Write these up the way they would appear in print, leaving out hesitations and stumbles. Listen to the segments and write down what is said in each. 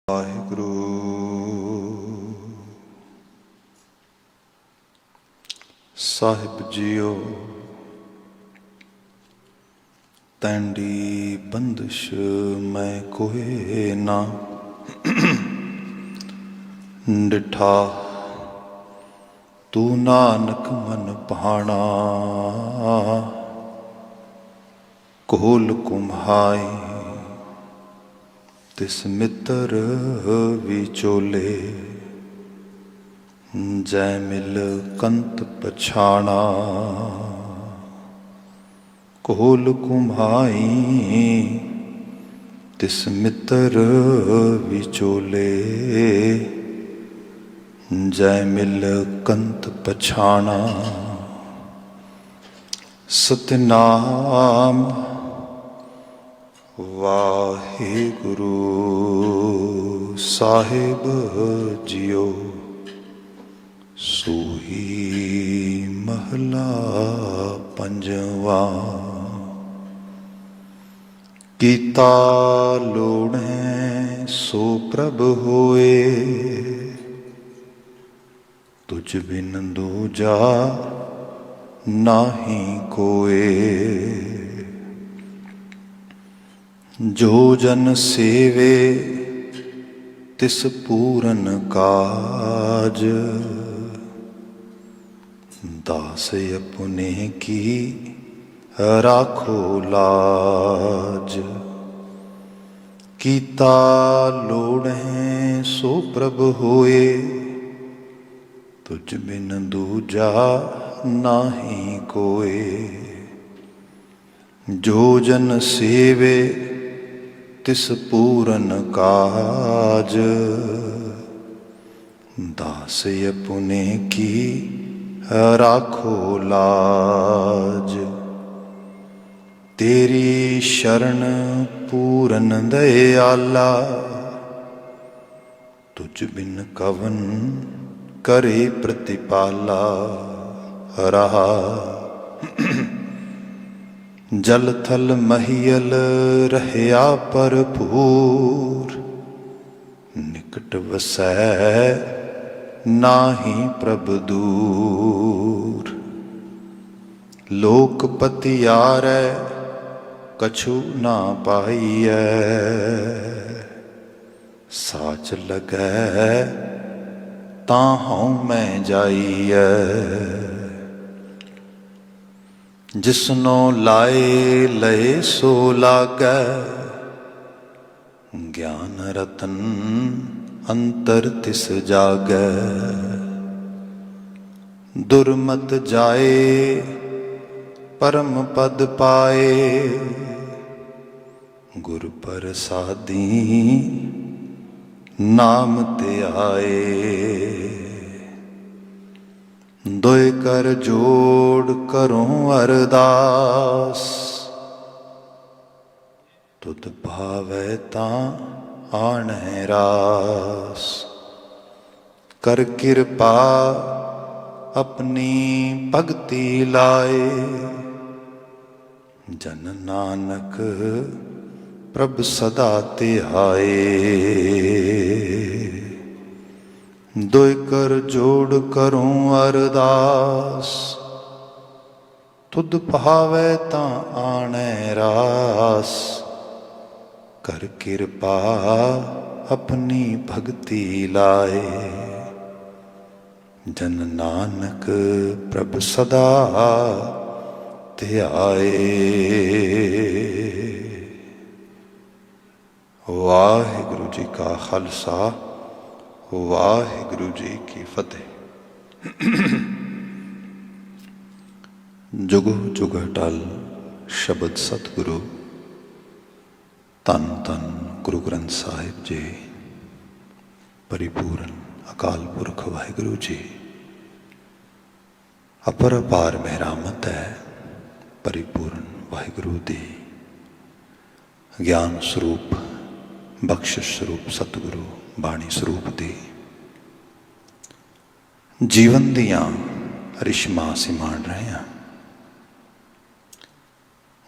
ਵਾਹਿਗੁਰੂ ਸਾਹਿਬ JIO, ਤੈਂਡੀ ਬੰਦਿਸ਼ ਮੈਂ ਕੋਏ ਨਾ ਡਿਠਾ, ਤੂੰ ਨਾਨਕ ਮਨ ਭਾਣਾ ਕੋਲ ਕੁਮਹਾਈ, ਤਿਸ ਮਿੱਤਰ ਵਿਚੋਲੇ ਜੈ ਮਿਲ ਕੰਤ ਪਛਾਣਾ, ਕੋਲ ਕੁਮਹਾਈ ਤਿਸ ਮਿੱਤਰ ਵਿਚੋਲੇ ਜੈ ਮਿਲ ਕੰਤ ਪਛਾਣਾ। ਸਤਿਨਾਮ ਵਾਹਿਗੁਰੂ ਸਾਹਿਬ ਜੀਓ, ਸੂਹੀ ਮਹਲਾ ਪੰਜਵਾ। ਕੀਤਾ ਲੋੜੈ ਸੋ ਪ੍ਰਭ ਹੋਏ, ਤੁਝ ਬਿਨ ਦੂਜਾ ਨਾਹੀ ਕੋਏ। ਜੋ ਜਨ ਸੇਵੇ ਤਿਸ ਪੂਰਨ ਕਾਜ, ਦਾਸ ਅਪੁਨੇ ਕੀ ਰਾਖੋ ਲਾਜ। ਕੀਤਾ ਲੋੜੈ ਸੋ ਪ੍ਰਭ ਹੋਏ, ਤੁਝ ਬਿਨ ਦੂਜਾ ਨਾਹੀ ਕੋਏ। ਜੋ ਜਨ ਸੇਵੇ ਤਿਸ ਪੂਰਨ ਕਾਜ, ਦਾਸ ਅਪੁਨੇ ਕੀ ਰਾਖੋ ਲਾਜ। ਤੇਰੀ ਸ਼ਰਨ ਪੂਰਨ ਦਇਆਲਾ, ਤੁਝ ਬਿਨ ਕਵਨ ਕਰੇ ਪ੍ਰਤਿਪਾਲਾ। ਰਹਾ ਜਲ ਥਲ ਮਹੀਅਲ ਰਹਿਆ ਭਰਪੂਰ, ਨਿਕਟ ਵਸੈ ਨਾਹੀ ਪ੍ਰਭ ਦੂਰ। ਲੋਕ ਪਤਿਆਰੈ ਕਛੂ ਨਾ ਪਾਈਐ, ਸਾਚ ਲਗੈ ਤਾਂ ਹਉ ਮੈਂ ਜਾਈਐ। ਜਿਸਨੋ ਲਾਏ ਲਏ ਸੋ ਲਾਗੈ, ਗਿਆਨ ਰਤਨ ਅੰਤਰ ਤਿਸ ਜਾਗੈ। ਦੁਰਮਤ ਜਾਏ ਪਰਮ ਪਦ ਪਾਏ, ਗੁਰ ਪ੍ਰਸਾਦੀ ਨਾਮ ਧਿਆਏ। ਦੁਇ ਕਰ ਜੋੜ ਕਰੂੰ ਅਰਦਾਸ, ਤੁਧ ਭਾਵੈ ਤਾਂ ਆਣੈ ਰਾਸ। ਕਰ ਕਿਰਪਾ ਆਪਣੀ ਭਗਤੀ ਲਾਏ, ਜਨ ਨਾਨਕ ਪ੍ਰਭ ਸਦਾ ਧਿਆਏ। ਦੁਇ ਕਰ ਜੋੜ ਕਰੂੰ ਅਰਦਾਸ, ਤੁਧ ਭਾਵੈ ਤਾਂ ਆਣੈ ਰਾਸ। ਕਰ ਕਿਰਪਾ ਆਪਣੀ ਭਗਤੀ ਲਾਏ, ਜਨ ਨਾਨਕ ਪ੍ਰਭ ਸਦਾ ਧਿਆਏ। ਵਾਹਿਗੁਰੂ ਜੀ ਕਾ ਖਾਲਸਾ, ਵਾਹਿਗੁਰੂ ਜੀ ਕੀ ਫਤਿਹ। ਜੁਗ ਜੁਗ ਅਟਲ ਸ਼ਬਦ ਸਤਿਗੁਰੂ, ਧੰਨ ਧੰਨ ਗੁਰੂ ਗ੍ਰੰਥ ਸਾਹਿਬ ਜੀ। ਪਰਿਪੂਰਨ ਅਕਾਲ ਪੁਰਖ ਵਾਹਿਗੁਰੂ ਜੀ, ਅਪਰ ਅਪਾਰ ਮਿਹਰਾਮਤ ਹੈ ਪਰਿਪੂਰਨ ਵਾਹਿਗੁਰੂ ਦੀ। ਗਿਆਨ ਸਰੂਪ ਬਖਸ਼ਿਸ਼ ਸਰੂਪ ਸਤਿਗੁਰੂ ਬਾਣੀ ਸਰੂਪ ਦੀ ਜੀਵਨ ਦੀਆਂ ਰਿਸ਼ਮਾਂ ਅਸੀਂ ਮਾਣ ਰਹੇ ਹਾਂ।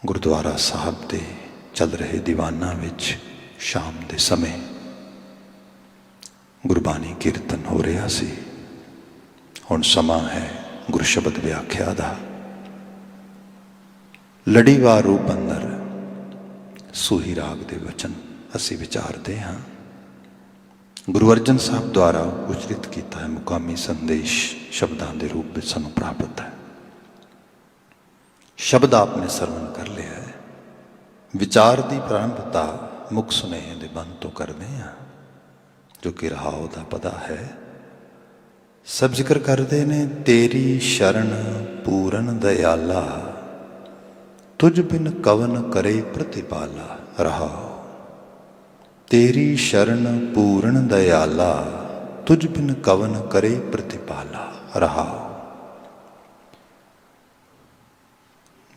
ਗੁਰਦੁਆਰਾ ਸਾਹਿਬ ਦੇ ਚੱਲ ਰਹੇ ਦੀਵਾਨਾਂ ਵਿੱਚ ਸ਼ਾਮ ਦੇ ਸਮੇਂ ਗੁਰਬਾਣੀ ਕੀਰਤਨ ਹੋ ਰਿਹਾ ਸੀ। ਹੁਣ ਸਮਾਂ ਹੈ ਗੁਰੂ ਸ਼ਬਦ ਵਿਆਖਿਆ ਦਾ। ਲੜੀਵਾਰ ਰੂਪ ਅੰਦਰ ਸੂਹੀ ਰਾਗ ਦੇ ਵਚਨ ਅਸੀਂ ਵਿਚਾਰਦੇ ਹਾਂ। ਗੁਰੂ ਅਰਜਨ ਸਾਹਿਬ ਦੁਆਰਾ ਉਚਰਿਤ ਕੀਤਾ ਹੈ ਮੁਕਾਮੀ ਸੰਦੇਸ਼ ਸ਼ਬਦਾਂ ਦੇ ਰੂਪ ਵਿੱਚ ਸਾਨੂੰ ਪ੍ਰਾਪਤ ਹੈ। ਸ਼ਬਦ ਆਪਨੇ ਸਰਵਣ ਕਰ ਲਿਆ ਹੈ। ਵਿਚਾਰ ਦੀ ਪ੍ਰਾਰੰਭਤਾ ਮੁੱਖ ਸੁਨੇਹੇ ਦੇ ਬੰਦ ਤੋਂ ਕਰਦੇ ਹਾਂ, ਜੋ ਕਿ ਰਹਾਉ ਦਾ ਪਦਾ ਹੈ। ਸਭ ਜ਼ਿਕਰ ਕਰਦੇ ਨੇ ਤੇਰੀ ਸ਼ਰਨ ਪੂਰਨ ਦਇਆਲਾ, ਤੁਝ ਬਿਨ ਕਵਨ ਕਰੇ ਪ੍ਰਤਿਪਾਲਾ। ਰਹਾਉ ਤੇਰੀ ਸ਼ਰਨ ਪੂਰਨ ਦਇਆਲਾ, ਤੁਝ ਬਿਨ ਕਵਨ ਕਰੇ ਪ੍ਰਤਿਪਾਲਾ। ਰਹਾਉ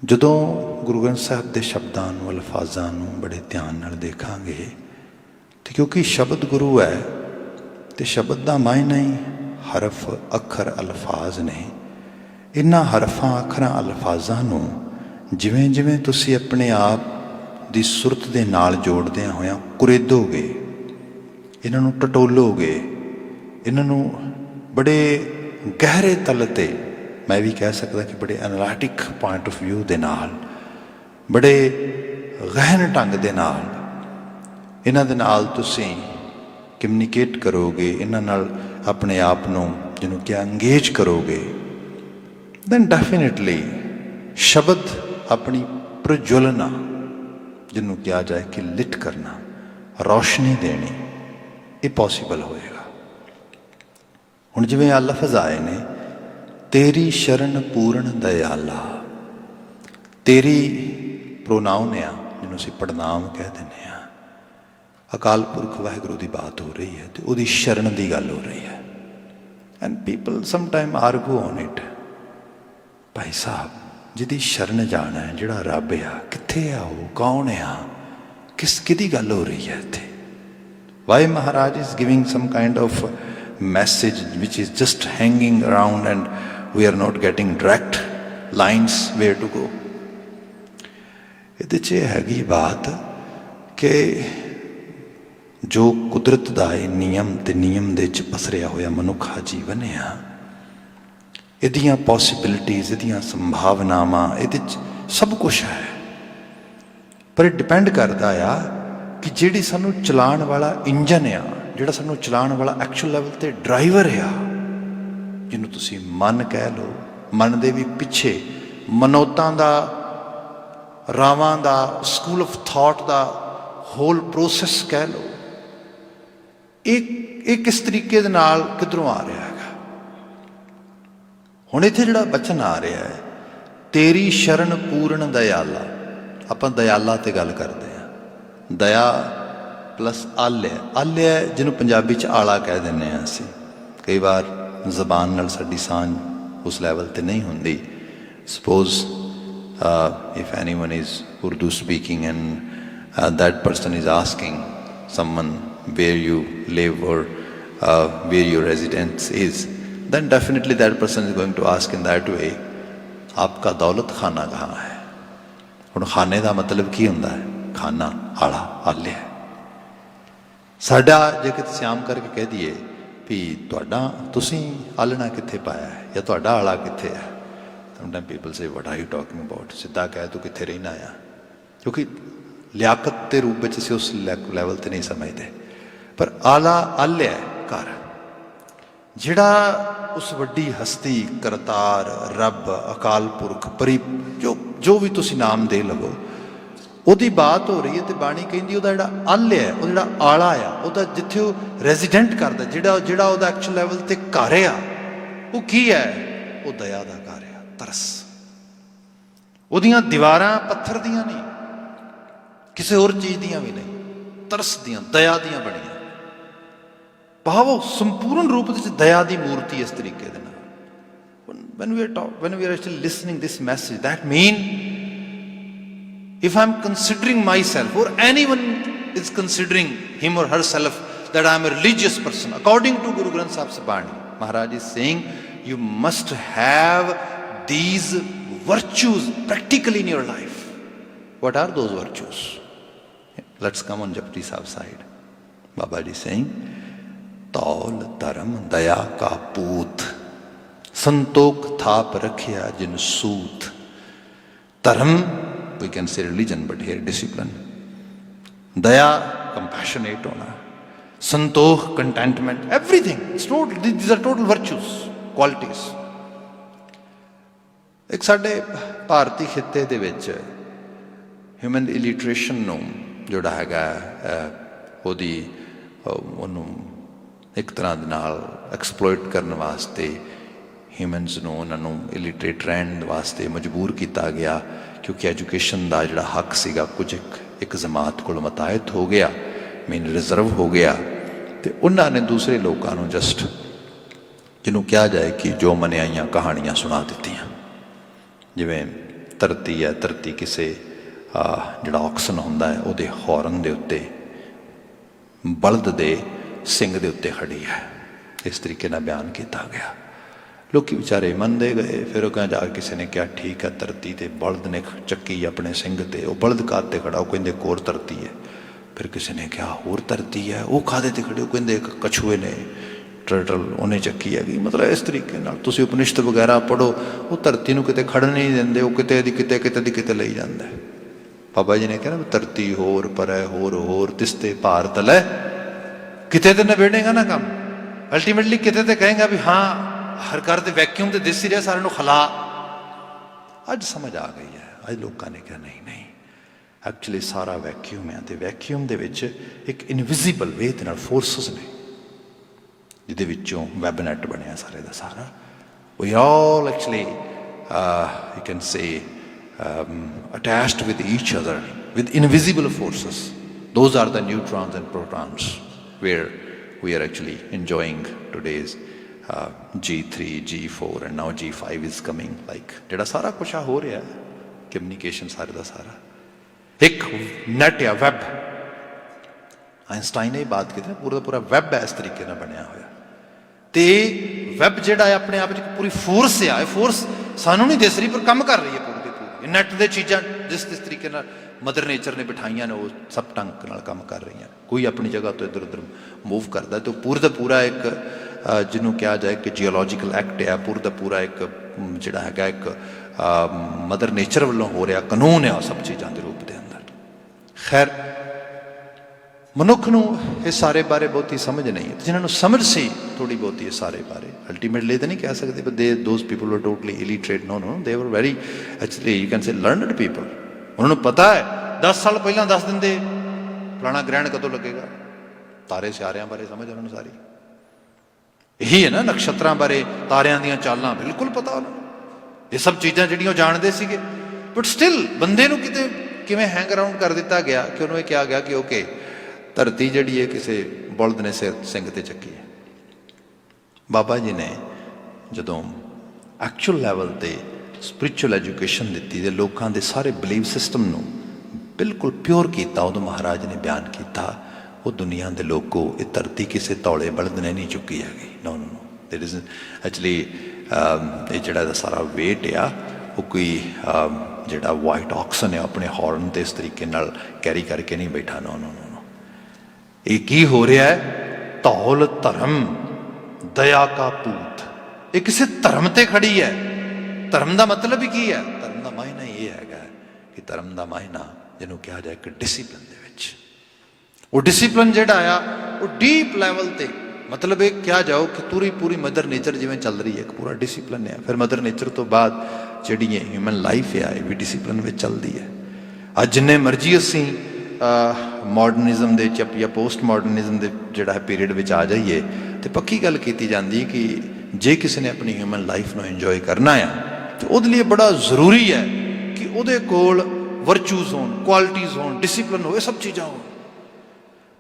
ਜਦੋਂ ਗੁਰੂ ਗ੍ਰੰਥ ਸਾਹਿਬ ਦੇ ਸ਼ਬਦਾਂ ਨੂੰ, ਅਲਫਾਜ਼ਾਂ ਨੂੰ ਬੜੇ ਧਿਆਨ ਨਾਲ ਦੇਖਾਂਗੇ, ਤੇ ਕਿਉਂਕਿ ਸ਼ਬਦ ਗੁਰੂ ਹੈ ਤੇ ਸ਼ਬਦ ਦਾ ਮਾਇਨਾ ਹੀ ਹਰਫ, ਅੱਖਰ, ਅਲਫਾਜ਼ ਨੇ। ਇਹਨਾਂ ਹਰਫਾਂ, ਅੱਖਰਾਂ, ਅਲਫਾਜ਼ਾਂ ਨੂੰ ਜਿਵੇਂ ਜਿਵੇਂ ਤੁਸੀਂ ਆਪਣੇ ਆਪ ਦੀ ਸੁਰਤ ਦੇ ਨਾਲ ਜੋੜਦਿਆਂ ਹੋਇਆਂ ਕੁਰੇਦੋਗੇ, ਇਹਨਾਂ ਨੂੰ ਟਟੋਲੋਗੇ, ਇਹਨਾਂ ਨੂੰ ਬੜੇ ਗਹਿਰੇ ਤਲ 'ਤੇ, ਮੈਂ ਵੀ ਕਹਿ ਸਕਦਾ ਕਿ ਬੜੇ ਐਨਾਲਿਟਿਕ ਪੁਆਇੰਟ ਆਫ ਵਿਊ ਦੇ ਨਾਲ, ਬੜੇ ਗਹਿਨ ਢੰਗ ਦੇ ਨਾਲ ਇਹਨਾਂ ਦੇ ਨਾਲ ਤੁਸੀਂ ਕਮਿਊਨੀਕੇਟ ਕਰੋਗੇ, ਇਹਨਾਂ ਨਾਲ ਆਪਣੇ ਆਪ ਨੂੰ ਜਿਹਨੂੰ ਕਿ ਅੰਗੇਜ ਕਰੋਗੇ, ਦੈਨ ਡੈਫੀਨੇਟਲੀ ਸ਼ਬਦ ਆਪਣੀ ਪ੍ਰਜਵਲਨਾ, ਜਿਹਨੂੰ ਕਿਹਾ ਜਾਏ ਕਿ ਲਿਟ ਕਰਨਾ, ਰੌਸ਼ਨੀ ਦੇਣੀ, ਇਹ ਪੋਸੀਬਲ ਹੋਏਗਾ। ਹੁਣ ਜਿਵੇਂ ਆ ਲਫ਼ਜ਼ ਆਏ ਨੇ ਤੇਰੀ ਸ਼ਰਨ ਪੂਰਨ ਦਇਆਲਾ, ਤੇਰੀ ਪ੍ਰੋਨਾਉਨ ਆ ਜਿਹਨੂੰ ਅਸੀਂ ਪੜਨਾਮ ਕਹਿ ਦਿੰਦੇ ਹਾਂ। ਅਕਾਲ ਪੁਰਖ ਵਾਹਿਗੁਰੂ ਦੀ ਬਾਤ ਹੋ ਰਹੀ ਹੈ ਤੇ ਉਹਦੀ ਸ਼ਰਨ ਦੀ ਗੱਲ ਹੋ ਰਹੀ ਹੈ। And people sometime ਆਰਗੂ on it. Bhai Sahib ਜਿਹਦੀ ਸ਼ਰਨ ਜਾਣਾ ਹੈ, ਜਿਹੜਾ ਰੱਬ ਆ, ਕਿੱਥੇ ਆ ਉਹ, ਕੌਣ ਆ, ਕਿਹਦੀ ਗੱਲ ਹੋ ਰਹੀ ਹੈ ਇੱਥੇ? Why Maharaj is giving some kind of message which is just hanging around and we are not getting direct lines where to go. ਇਹਦੇ 'ਚ ਇਹ ਹੈਗੀ ਬਾਤ ਕਿ ਜੋ ਕੁਦਰਤ ਦਾ ਇਹ ਨਿਯਮ ਤੇ ਨਿਯਮ ਦੇ 'ਚ ਪਸਰਿਆ ਹੋਇਆ ਮਨੁੱਖਾ ਜੀਵਨ ਆ, ਇਹਦੀਆਂ ਪੋਸੀਬਿਲਿਟੀਜ਼, ਇਹਦੀਆਂ ਸੰਭਾਵਨਾਵਾਂ, ਇਹਦੇ 'ਚ ਸਭ ਕੁਛ ਹੈ। ਪਰ ਇਹ ਡਿਪੈਂਡ ਕਰਦਾ ਆ ਕਿ ਜਿਹੜੀ ਸਾਨੂੰ ਚਲਾਉਣ ਵਾਲਾ ਇੰਜਨ ਆ, ਜਿਹੜਾ ਸਾਨੂੰ ਚਲਾਉਣ ਵਾਲਾ ਐਕਚੁਅਲ ਲੈਵਲ 'ਤੇ ਡਰਾਈਵਰ ਆ, ਜਿਹਨੂੰ ਤੁਸੀਂ ਮਨ ਕਹਿ ਲਓ, ਮਨ ਦੇ ਵੀ ਪਿੱਛੇ ਮਨੋਤਾਂ ਦਾ, ਰਾਵਾਂ ਦਾ, ਸਕੂਲ ਆਫ ਥਾਟ ਦਾ ਹੋਲ ਪ੍ਰੋਸੈਸ ਕਹਿ ਲਓ, ਇਹ ਕਿਸ ਤਰੀਕੇ ਦੇ ਨਾਲ ਕਿੱਧਰੋਂ ਆ ਰਿਹਾ ਹੈਗਾ। ਹੁਣ ਇੱਥੇ ਜਿਹੜਾ ਬਚਨ ਆ ਰਿਹਾ ਹੈ ਤੇਰੀ ਸ਼ਰਨ ਪੂਰਨ ਦਇਆਲਾ, ਆਪਾਂ ਦਇਆਲਾ ਤੇ ਗੱਲ ਕਰਦੇ ਹਾਂ। ਦਇਆ ਪਲੱਸ ਆਲਿਆ, ਆਲਿਆ ਜਿਹਨੂੰ ਪੰਜਾਬੀ 'ਚ ਆਲਾ ਕਹਿ ਦਿੰਦੇ ਹਾਂ ਅਸੀਂ। ਕਈ ਵਾਰ ਜ਼ਬਾਨ ਨਾਲ ਸਾਡੀ ਸਾਂਝ ਉਸ ਲੈਵਲ 'ਤੇ ਨਹੀਂ ਹੁੰਦੀ। Suppose if anyone is Urdu speaking and that person is asking someone where you live or where your residence is, then definitely that person is going to ask in that way, आपका दौलत खाना कहाँ है। ਹੁਣ ਖਾਨੇ ਦਾ ਮਤਲਬ ਕੀ ਹੁੰਦਾ ਹੈ? ਖਾਨਾ, ਆਲਾ, ਆਲਿਆ। ਸਾਡਾ ਜੇ ਕਿਤੇ ਸਿਆਮ ਕਰਕੇ ਕਹਿ ਦਈਏ ਵੀ ਤੁਹਾਡਾ, ਤੁਸੀਂ ਆਲਣਾ ਕਿੱਥੇ ਪਾਇਆ ਹੈ ਜਾਂ ਤੁਹਾਡਾ ਆਲਾ ਕਿੱਥੇ ਹੈ, sometime people say what are you talking about. ਸਿੱਧਾ ਕਹਿ ਤੂੰ ਕਿੱਥੇ ਰਹਿਣਾ ਆ, ਕਿਉਂਕਿ ਲਿਆਕਤ ਦੇ ਰੂਪ ਵਿੱਚ ਅਸੀਂ ਉਸ ਲੈਵਲ 'ਤੇ ਨਹੀਂ ਸਮਝਦੇ। ਪਰ ਆਲਾ, ਆਲਿਆ ਘਰ, ਜਿਹੜਾ ਉਸ ਵੱਡੀ ਹਸਤੀ, ਕਰਤਾਰ, ਰੱਬ, ਅਕਾਲ ਪੁਰਖ, ਪਰੀ, ਜੋ ਵੀ ਤੁਸੀਂ ਨਾਮ ਦੇ ਲਵੋ, ਉਹਦੀ ਬਾਤ ਹੋ ਰਹੀ ਹੈ। ਤੇ ਬਾਣੀ ਕਹਿੰਦੀ ਉਹਦਾ ਜਿਹੜਾ ਆਲਿਆ ਹੈ, ਉਹ ਜਿਹੜਾ ਆਲਾ ਆ, ਉਹਦਾ ਜਿੱਥੇ ਉਹ ਰੈਜ਼ੀਡੈਂਟ ਕਰਦਾ, ਜਿਹੜਾ ਉਹਦਾ ਐਕਚੁਅਲ ਲੈਵਲ 'ਤੇ ਘਰ ਆ, ਉਹ ਕੀ ਹੈ? ਉਹ ਦਇਆ ਦਾ ਘਰ ਆ, ਤਰਸ। ਉਹਦੀਆਂ ਦੀਵਾਰਾਂ ਪੱਥਰ ਦੀਆਂ ਨਹੀਂ, ਕਿਸੇ ਹੋਰ ਚੀਜ਼ ਦੀਆਂ ਵੀ ਨਹੀਂ, ਤਰਸ ਦੀਆਂ, ਦਇਆ ਦੀਆਂ ਬਣੀਆਂ। ਭਾਵ ਉਹ ਸੰਪੂਰਨ ਰੂਪ ਵਿੱਚ ਦਇਆ ਦੀ ਮੂਰਤੀ ਇਸ ਤਰੀਕੇ ਦੇ ਨਾਲ। when we are actually listening this message, that mean if I'm considering myself or anyone is considering him or herself that I am a religious person, according to Guru Granth Sahib Sabani, Maharaj is saying you must have these virtues practically in your life. What are those virtues? Let's come on Japji Sahib side. Baba ji saying ਧੌਲ ਧਰਮ ਦਇਆ ਕਾ ਪੂਤ, ਸੰਤੋਖ ਥਾਪ ਰੱਖਿਆ ਜਿਨ ਸੂਤ। ਧਰਮ, we can say religion, but here discipline. Daya, compassionate होना, Santokh, contentment, everything. It's total, these are total virtues, qualities. एक साडे भारती खिते दे विच ह्यूमन इलिटरेशन नूं जोड़ा हैगा ओहदी ओनूं एक तरह दे नाल एक्सप्लोइट करने वास्ते ह्यूमनस नूं उन्हां नूं इलिटरेट रहन वास्ते मजबूर किया गया, क्योंकि एजुकेशन का जिहड़ा हक सीगा कुछ एक जमात कोल मतायत हो गया, मीन रिजर्व हो गया, तो उन्होंने दूसरे लोगों को जस्ट जिन्हों कहा जाए कि जो मनियाइयां कहानियां सुना दित्तियां। जिवें धरती है, धरती किसी जिहड़ा ऑक्सन हुंदा है उहदे हॉर्न दे उत्ते बलद दे सिंग दे उत्ते खड़ी है, इस तरीके नाल बयान किया गया। लोग बेचारे मनते गए। फिर वह जाके किसी ने कहा ठीक है, धरती ते बलद ने चक्की अपने सिंह ते, वो बलद काते खड़ा, वो कहते कोर धरती है। फिर किसी ने कहा होर धरती है, वो कादे ते खड़े, वो कहते एक कछुए ने टर्टल उन्हें चक्की हैगी। मतलब इस तरीके नाल तुसी उपनिषद वगैरह पढ़ो, वो धरती नूं किते खड़न नहीं देंदे, वो किते दी किते किते दी किते लई जांदा है। बाबा जी ने कहा धरती होर परै होर होर तिसते भार तलै, किते ते नबेड़ेगा ना काम, अल्टीमेटली किते ते कहेगा भी हाँ हर घर के वैक्यूम तो दिस ही रहा सारे खिला। अज समझ आ गई है, अज लोगों ने कहा नहीं नहीं एक्चुअली सारा वैक्यूम है, तो वैक्यूम के एक इनविजिबल वे के फोर्सिस ने जिदे विचों वैबनैट बनया सारे का सारा। We all actually you can say attached with each other with invisible forces. Those are the neutrons and protons where we are actually enjoying today's G3, G4 and now G5 is coming. Like जिहड़ा सारा कुछ हो रहा है communication सारे का सारा एक नैट या वैब। आइंस्टाइन ने बात की पूरा पूरा वैब है इस तरीके ना बनया होया, ते वैब जिहड़ा है अपने आप पूरी फोर्स है, फोर्स सानू नहीं दिस रही पर काम कर रही है पूरी पूरी। नैट दे चीज़ां जिस तरीके ना मदर नेचर ने बिठाइया ने वो सब ढंग नाल काम कर रही हैं। कोई अपनी जगह तो इधर उधर मूव करता है, तो पूरा का पूरा एक जिन्हों कहा जाए कि जियोलॉजिकल एक्ट है, पूरा पूरा एक जिहड़ा हैगा एक मदर नेचर वालों हो रहा कानून है सब चीज़ों के रूप के अंदर। खैर मनुख नूं इस सारे बारे बहुती समझ नहीं है, जिन्होंने समझ सी थोड़ी बहुती इस सारे बारे अल्टीमेटली तो नहीं कह सकते but they those people were totally illiterate. No no, they were very actually you can say learned people. उन्होंने पता है 10 साल पहला दस देंगे फलाना ग्रहण कदों लगेगा, तारे सियारियां बारे समझ उन्होंने सारी यही है ना, नक्षत्रां बारे तारियां दियां चालां बिल्कुल पता उन्होंने, ये सब चीज़ां जिहड़ियां जानते सीगे। बट स्टिल बंदे नूं किते किवें हैंग अराउंड कर दिता गया कि उन्होंने कहा गया कि ओके धरती जिहड़ी है किसी बलद ने सिंह ते चक्की है। बाबा जी ने जदों एक्चुअल लैवल ते स्पिरिचुअल एजुकेशन दी ते लोगों के सारे बिलीव सिस्टम नूं बिल्कुल प्योर किया, उदों महाराज ने बयान किया वो दुनिया के लोगों ये धरती किसी तौले बलद ने नहीं चुकी हैगी। No no no, there is actually ये जिहड़ा सारा वेट आ वो कोई जिहड़ा वाइट ऑक्सन है अपने हॉर्न ते इस तरीके नाल कैरी करके नहीं बैठा। नो नो नो नो, ये की हो रहा है धौल धर्म दया का पूत, ये किसी धर्म ते खड़ी है। धर्म का मतलब ही की है, धर्म का मायना ये है कि धर्म का मायना जिन्हों कहा जाए कि डिसिपलिन दे विच, वो डिसिपलिन जिहड़ा आ वो डीप लैवल ते मतलब एक क्या जाओ कि पूरी पूरी मदर नेचर जिवें चल रही है एक पूरा डिसिपलिन है। फिर मदर नेचर तो बाद जिहड़ी ह्यूमन लाइफ है ये भी डिसिपलिन में चलती है। अज जिन्ने मर्जी असी मॉडर्निज्म दे या पोस्ट मॉडर्निज्म दे जिहड़ा है पीरीयड विच आ जाइए तो पक्की गल कीती जांदी है कि जे किसी ने अपनी ह्यूमन लाइफ नूं इंजॉय करना है तो उहदे लिए बड़ा जरूरी है कि उहदे कोल वर्चूज होन, क्वालिटीज़ होन, डिसिपलिन हो, सब चीज़ां हो।